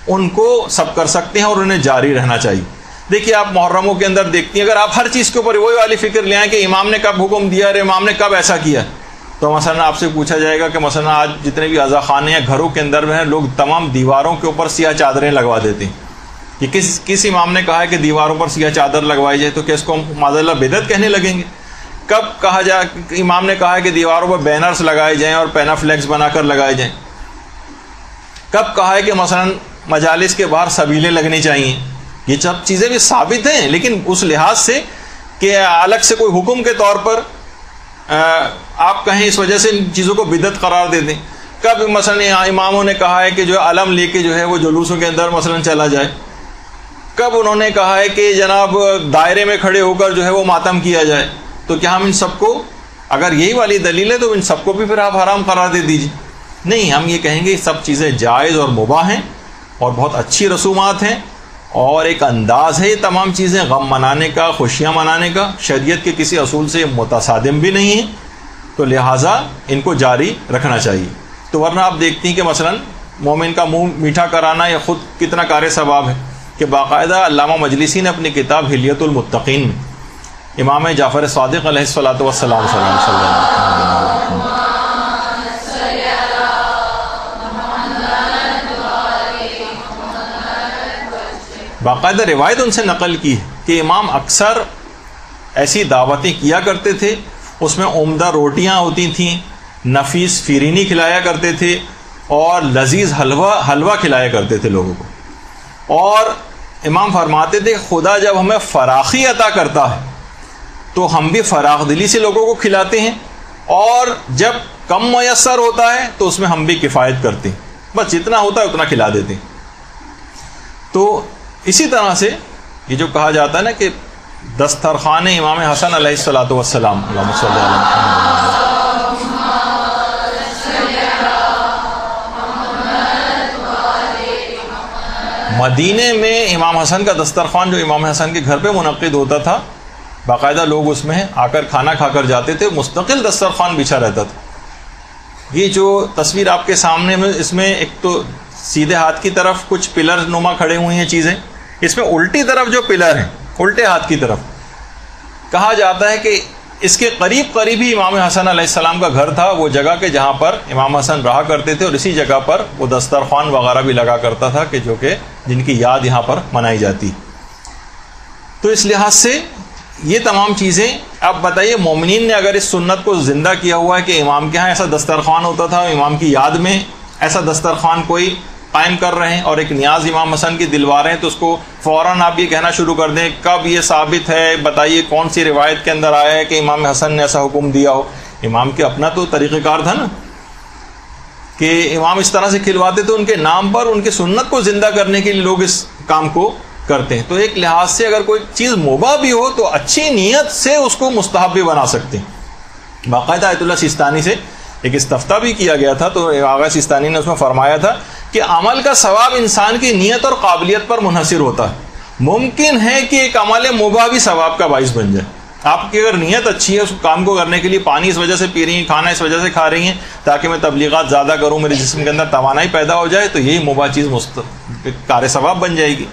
ان کو سب کر سکتے ہیں اور انہیں جاری رہنا چاہیے. دیکھیے آپ محرموں کے اندر دیکھتی ہیں، اگر آپ ہر چیز کے اوپر وہی والی فکر لے آئیں کہ امام نے کب حکم دیا اور امام نے کب ایسا کیا، تو مثلا آپ سے پوچھا جائے گا کہ مثلا آج جتنے بھی عزا خانے یا گھروں کے اندر میں ہیں لوگ تمام دیواروں کے اوپر سیاہ چادریں لگوا دیتے ہیں. یہ کس امام نے کہا ہے کہ دیواروں پر سیاہ چادر لگوائی جائے؟ تو کیا اس کو معاذ اللہ بدعت کہنے لگیں گے؟ کب کہا جائے امام نے کہا ہے کہ دیواروں پر بینرز لگائے جائیں اور پینافلیکس بنا کر لگائے جائیں؟ کب کہا ہے کہ مثلا مجالس کے باہر سبیلیں لگنی چاہیے؟ یہ سب چیزیں بھی ثابت ہیں، لیکن اس لحاظ سے کہ الگ سے کوئی حکم کے طور پر آپ کہیں اس وجہ سے ان چیزوں کو بدعت قرار دے دیں. کب مثلا اماموں نے کہا ہے کہ جو علم لے کے جو ہے وہ جلوسوں کے اندر مثلا چلا جائے؟ کب انہوں نے کہا ہے کہ جناب دائرے میں کھڑے ہو کر جو ہے وہ ماتم کیا جائے؟ تو کیا ہم ان سب کو، اگر یہی والی دلیل ہے تو ان سب کو بھی پھر آپ حرام قرار دے دیجیے؟ نہیں، ہم یہ کہیں گے یہ سب چیزیں جائز اور مباح ہیں اور بہت اچھی رسومات ہیں اور ایک انداز ہے یہ تمام چیزیں غم منانے کا، خوشیاں منانے کا، شریعت کے کسی اصول سے متصادم بھی نہیں ہیں، تو لہٰذا ان کو جاری رکھنا چاہیے. تو ورنہ آپ دیکھتی ہیں کہ مثلا مومن کا منہ میٹھا کرانا یہ خود کتنا کار ثواب ہے کہ باقاعدہ علامہ مجلسی نے اپنی کتاب حلیۃ المتقین میں امام جعفر صادق علیہ الصلوۃ والسلام صلی اللہ علیہ وسلم باقاعدہ روایت ان سے نقل کی ہے کہ امام اکثر ایسی دعوتیں کیا کرتے تھے، اس میں عمدہ روٹیاں ہوتی تھیں، نفیس فیرینی کھلایا کرتے تھے اور لذیذ حلوہ کھلایا کرتے تھے لوگوں کو. اور امام فرماتے تھے خدا جب ہمیں فراخی عطا کرتا ہے تو ہم بھی فراخ دلی سے لوگوں کو کھلاتے ہیں، اور جب کم میسر ہوتا ہے تو اس میں ہم بھی کفایت کرتے ہیں، بس جتنا ہوتا ہے اتنا کھلا دیتے ہیں. تو اسی طرح سے یہ جو کہا جاتا ہے نا کہ دسترخوان امام حسن علیہ الصلوۃ والسلام، اللہم صلی علی محمد، مدینے میں امام حسن کا دسترخوان جو امام حسن کے گھر پہ منعقد ہوتا تھا، باقاعدہ لوگ اس میں آ کر کھانا کھا کر جاتے تھے، مستقل دسترخوان بچھا رہتا تھا. یہ جو تصویر آپ کے سامنے میں، اس میں ایک تو سیدھے ہاتھ کی طرف کچھ پلر نما کھڑے ہوئے ہیں چیزیں، اس میں الٹی طرف جو پلر ہیں الٹے ہاتھ کی طرف، کہا جاتا ہے کہ اس کے قریب ہی امام حسن علیہ السلام کا گھر تھا، وہ جگہ کہ جہاں پر امام حسن رہا کرتے تھے، اور اسی جگہ پر وہ دسترخوان وغیرہ بھی لگا کرتا تھا کہ جو کہ جن کی یاد یہاں پر منائی جاتی. تو اس لحاظ سے یہ تمام چیزیں، اب بتائیے مومنین نے اگر اس سنت کو زندہ کیا ہوا ہے کہ امام کے ہاں ایسا دسترخوان ہوتا تھا، امام کی یاد میں ایسا دسترخوان کوئی قائم کر رہے ہیں اور ایک نیاز امام حسن کی دلوا رہے ہیں، تو اس کو فوراً آپ یہ کہنا شروع کر دیں کب یہ ثابت ہے، بتائیے کون سی روایت کے اندر آیا ہے کہ امام حسن نے ایسا حکم دیا ہو. امام کے اپنا تو طریقہ کار تھا نا کہ امام اس طرح سے کھلواتے تھے، ان کے نام پر ان کی سنت کو زندہ کرنے کے لیے لوگ اس کام کو کرتے ہیں. تو ایک لحاظ سے اگر کوئی چیز مباح بھی ہو تو اچھی نیت سے اس کو مستحب بھی بنا سکتے ہیں. باقاعدہ آیت اللہ سیستانی سے ایک استفتاء بھی کیا گیا تھا، تو آغا سیستانی نے اس میں فرمایا تھا کہ عمل کا ثواب انسان کی نیت اور قابلیت پر منحصر ہوتا ہے، ممکن ہے کہ ایک عمل مباح بھی ثواب کا باعث بن جائے. آپ کی اگر نیت اچھی ہے اس کام کو کرنے کے لیے، پانی اس وجہ سے پی رہی ہیں، کھانا اس وجہ سے کھا رہی ہیں تاکہ میں تبلیغات زیادہ کروں، میرے جسم کے اندر توانائی پیدا ہو جائے، تو یہی مباح چیز کار ثواب بن جائے گی.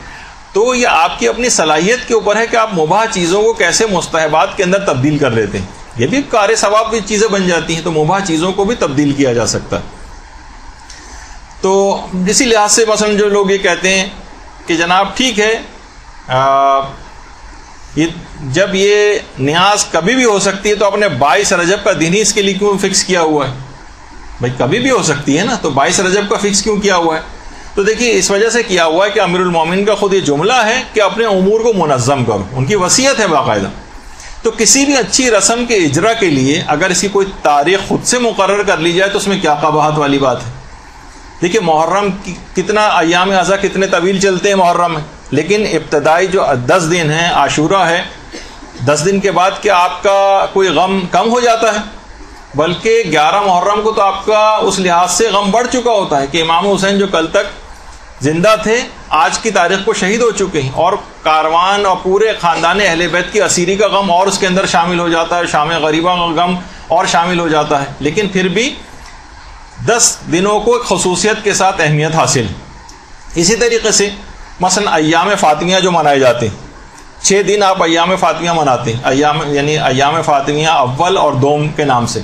تو یہ آپ کی اپنی صلاحیت کے اوپر ہے کہ آپ مباح چیزوں کو کیسے مستحبات کے اندر تبدیل کر لیتے ہیں. یہ بھی کار ثواب بھی چیزیں بن جاتی ہیں، تو مباح چیزوں کو بھی تبدیل کیا جا سکتا ہے. تو اسی لحاظ سے مثلا جو لوگ یہ کہتے ہیں کہ جناب ٹھیک ہے، جب یہ نیاز کبھی بھی ہو سکتی ہے تو آپ نے 22 رجب کا دن ہی اس کے لیے کیوں فکس کیا ہوا ہے؟ بھائی کبھی بھی ہو سکتی ہے نا، تو 22 رجب کا فکس کیوں کیا ہوا ہے؟ تو دیکھیے اس وجہ سے کیا ہوا ہے کہ امیر المومنین کا خود یہ جملہ ہے کہ اپنے امور کو منظم کرو، ان کی وصیت ہے باقاعدہ. تو کسی بھی اچھی رسم کے اجرا کے لیے اگر اس کی کوئی تاریخ خود سے مقرر کر لی جائے تو اس میں کیا قباحت والی بات ہے؟ دیکھیے محرم کتنا ایام اعضاء کتنے طویل چلتے ہیں محرم میں، لیکن ابتدائی جو 10 دن ہیں، عاشورہ ہے، 10 دن کے بعد کیا آپ کا کوئی غم کم ہو جاتا ہے؟ بلکہ 11 محرم کو تو آپ کا اس لحاظ سے غم بڑھ چکا ہوتا ہے کہ امام حسین جو کل تک زندہ تھے آج کی تاریخ کو شہید ہو چکے ہیں، اور کاروان اور پورے خاندان اہل بیت کی اسیری کا غم اور اس کے اندر شامل ہو جاتا ہے، شام غریبہ کا غم اور شامل ہو جاتا ہے. لیکن پھر بھی 10 دنوں کو ایک خصوصیت کے ساتھ اہمیت حاصل ہے. اسی طریقے سے مثلا ایام فاطمیہ جو منائے جاتے ہیں، 6 دن آپ ایام فاطمیہ مناتے ہیں، یعنی ایام فاطمیہ اول اور دوم کے نام سے،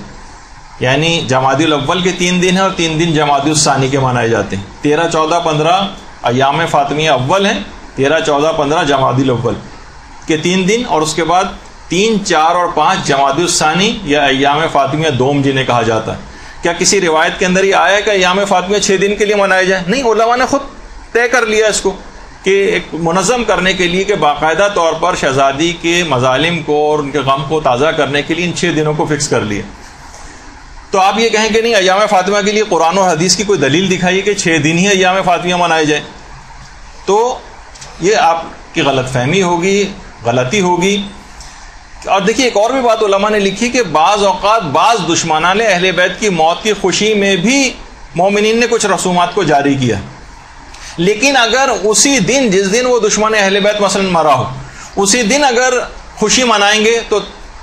یعنی جمادی الاول کے 3 دن ہیں اور 3 دن جمادی الثانی کے منائے جاتے ہیں. 13، 14، 15 ایام فاطمیہ اول ہیں، 13، 14، 15 جمادی الاول کے 3 دن، اور اس کے بعد 3، 4 اور 5 جمادی الثانی یا ایام فاطمیہ دوم جنہیں کہا جاتا ہے. کیا کسی روایت کے اندر یہ آیا ہے کہ ایام فاطمیہ 6 دن کے لیے منائے جائیں؟ نہیں، علماء نے خود طے کر لیا اس کو کہ ایک منظم کرنے کے لیے کہ باقاعدہ طور پر شہزادی کے مظالم کو اور ان کے غم کو تازہ کرنے کے لیے ان 6 دنوں کو فکس کر لیا. تو آپ یہ کہیں کہ نہیں ایام فاطمہ کے لیے قرآن اور حدیث کی کوئی دلیل دکھائیے کہ 6 دن ہی ایام فاطمہ منائے جائیں، تو یہ آپ کی غلط فہمی ہوگی، غلطی ہوگی. اور دیکھیے ایک اور بھی بات علماء نے لکھی کہ بعض اوقات بعض دشمنان اہل بیت کی موت کی خوشی میں بھی مومنین نے کچھ رسومات کو جاری کیا، لیکن اگر اسی دن جس دن وہ دشمن اہل بیت مثلا مرا ہو اسی دن اگر خوشی منائیں گے تو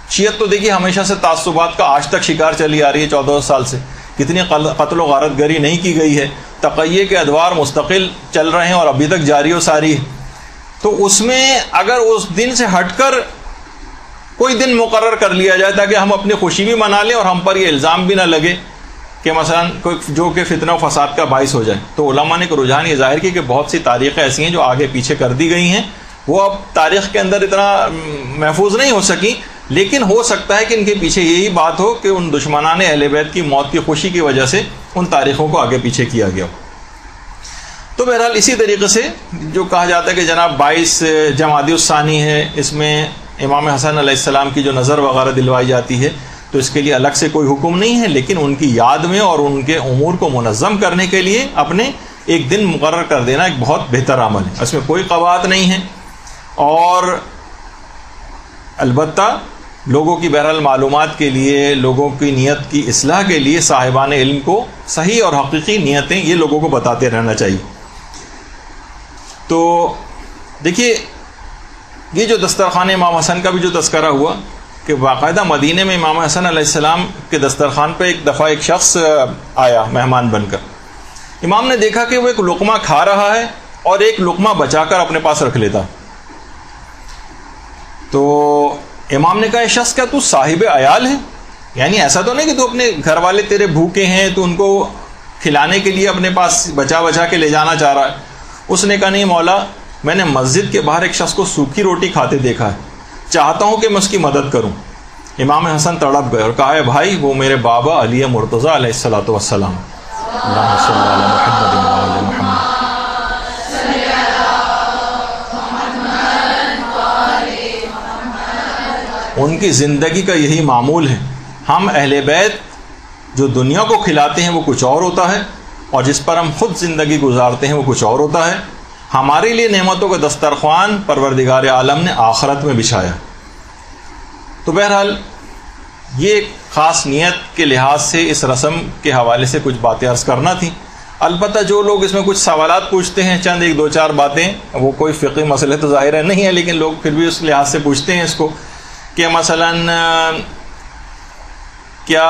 شیعت تو دیکھیے ہمیشہ سے تعصبات کا آج تک شکار چلی آ رہی ہے. 14 سال سے کتنی قتل و غارت گری نہیں کی گئی ہے، تقیہ کے ادوار مستقل چل رہے ہیں اور ابھی تک جاری و ساری ہے. تو اس میں اگر اس دن سے ہٹ کر کوئی دن مقرر کر لیا جائے تاکہ ہم اپنی خوشی بھی منا لیں اور ہم پر یہ الزام بھی نہ لگے کہ مثلا کوئی جو کہ فتنہ و فساد کا باعث ہو جائے. تو علماء نے رجحان یہ ظاہر کی کہ بہت سی تاریخیں ایسی ہیں جو آگے پیچھے کر دی گئی ہیں، وہ اب تاریخ کے اندر اتنا محفوظ نہیں ہو سکی، لیکن ہو سکتا ہے کہ ان کے پیچھے یہی بات ہو کہ ان دشمنان اہل بیت کی موت کی خوشی کی وجہ سے ان تاریخوں کو آگے پیچھے کیا گیا. تو بہرحال اسی طریقے سے جو کہا جاتا ہے کہ جناب 22 جمادی الثانی ہے، اس میں امام حسن علیہ السلام کی جو نظر وغیرہ دلوائی جاتی ہے، تو اس کے لیے الگ سے کوئی حکم نہیں ہے، لیکن ان کی یاد میں اور ان کے امور کو منظم کرنے کے لیے اپنے ایک دن مقرر کر دینا ایک بہت بہتر عمل ہے، اس میں کوئی قباحت نہیں ہے. اور البتہ لوگوں کی بہرحال معلومات کے لیے، لوگوں کی نیت کی اصلاح کے لیے صاحبان علم کو صحیح اور حقیقی نیتیں یہ لوگوں کو بتاتے رہنا چاہیے. تو دیکھیے یہ جو دسترخوان امام حسن کا بھی جو تذکرہ ہوا کہ باقاعدہ مدینے میں امام حسن علیہ السلام کے دسترخوان پہ ایک دفعہ ایک شخص آیا مہمان بن کر. امام نے دیکھا کہ وہ ایک لقمہ کھا رہا ہے اور ایک لقمہ بچا کر اپنے پاس رکھ لیتا. تو امام نے کہا یہ شخص کیا تو صاحب عیال ہے؟ یعنی ایسا تو نہیں کہ تو اپنے گھر والے تیرے بھوکے ہیں تو ان کو کھلانے کے لیے اپنے پاس بچا بچا کے لے جانا چاہ رہا ہے. اس نے کہا نہیں مولا، میں نے مسجد کے باہر ایک شخص کو سوکھی روٹی کھاتے دیکھا ہے، چاہتا ہوں کہ میں اس کی مدد کروں. امام حسن تڑپ گئے اور کہا ہے بھائی وہ میرے بابا علی مرتضیٰ علیہ الصلوۃ والسلام، اللہم صلی علی محمد وعلی محمد. ان کی زندگی کا یہی معمول ہے. ہم اہل بیت جو دنیا کو کھلاتے ہیں وہ کچھ اور ہوتا ہے، اور جس پر ہم خود زندگی گزارتے ہیں وہ کچھ اور ہوتا ہے. ہمارے لیے نعمتوں کا دسترخوان پروردگار عالم نے آخرت میں بچھایا. تو بہرحال یہ ایک خاص نیت کے لحاظ سے اس رسم کے حوالے سے کچھ باتیں عرض کرنا تھی. البتہ جو لوگ اس میں کچھ سوالات پوچھتے ہیں، چند ایک دو چار باتیں، وہ کوئی فقہی مسئلے تو ظاہر ہے نہیں ہے، لیکن لوگ پھر بھی اس لحاظ سے پوچھتے ہیں اس کو کہ مثلاً کیا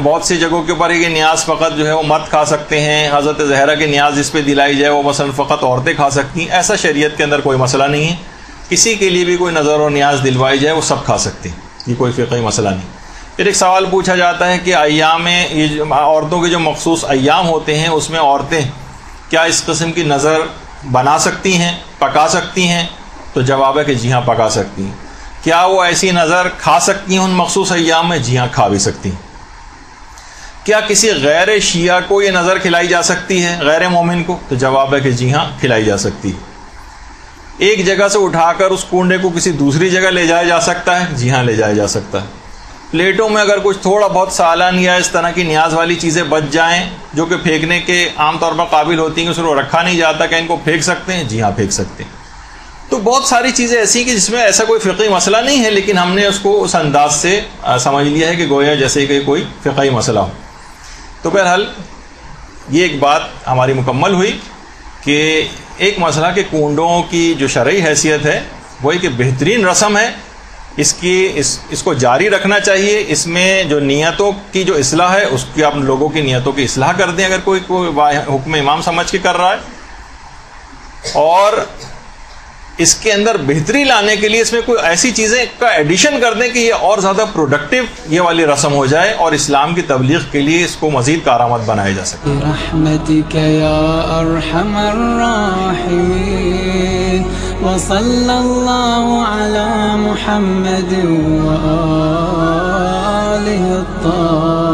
بہت سی جگہوں کے اوپر ہے کہ نیاز فقط جو ہے وہ مرد کھا سکتے ہیں، حضرت زہرا کی نیاز جس پہ دلائی جائے وہ مثلاً فقط عورتیں کھا سکتی ہیں. ایسا شریعت کے اندر کوئی مسئلہ نہیں ہے، کسی کے لیے بھی کوئی نظر اور نیاز دلوائی جائے وہ سب کھا سکتے ہیں، یہ کوئی فقہی مسئلہ نہیں. پھر ایک سوال پوچھا جاتا ہے کہ ایام یہ عورتوں کے جو مخصوص ایام ہوتے ہیں اس میں عورتیں کیا اس قسم کی نظر بنا سکتی ہیں، پکا سکتی ہیں؟ تو جواب ہے کہ جی ہاں پکا سکتی ہیں. کیا وہ ایسی نظر کھا سکتی ہیں ان مخصوص ایام میں؟ جی ہاں کھا بھی سکتی ہیں. کیا کسی غیر شیعہ کو یہ نظر کھلائی جا سکتی ہے، غیر مومن کو؟ تو جواب ہے کہ جی ہاں کھلائی جا سکتی ہے. ایک جگہ سے اٹھا کر اس کنڈے کو کسی دوسری جگہ لے جایا جا سکتا ہے؟ جی ہاں لے جایا جا سکتا ہے. پلیٹوں میں اگر کچھ تھوڑا بہت سالن یا اس طرح کی نیاز والی چیزیں بچ جائیں جو کہ پھینکنے کے عام طور پر قابل ہوتی ہیں کہ اس کو رکھا نہیں جاتا، کہ ان کو پھینک سکتے ہیں؟ جی ہاں پھینک سکتے ہیں. تو بہت ساری چیزیں ایسی کہ جس میں ایسا کوئی فقہی مسئلہ نہیں ہے، لیکن ہم نے اس کو اس انداز سے سمجھ لیا ہے کہ گویا جیسے کہ کوئی فقہی مسئلہ ہو. تو بہرحال یہ ایک بات ہماری مکمل ہوئی کہ ایک مسئلہ کہ کنڈوں کی جو شرعی حیثیت ہے وہ ایک بہترین رسم ہے، اس کو جاری رکھنا چاہیے. اس میں جو نیتوں کی جو اصلاح ہے اس کی آپ لوگوں کی نیتوں کی اصلاح کر دیں اگر کوئی حکم امام سمجھ کے کر رہا ہے، اور اس کے اندر بہتری لانے کے لیے اس میں کوئی ایسی چیزیں کا ایڈیشن کر دیں کہ یہ اور زیادہ پروڈکٹیو یہ والی رسم ہو جائے اور اسلام کی تبلیغ کے لیے اس کو مزید کارآمد بنایا جا سکے. برحمتک یا ارحم الراحمین وصلی اللہ علی محمد وآلہ الطاہرین.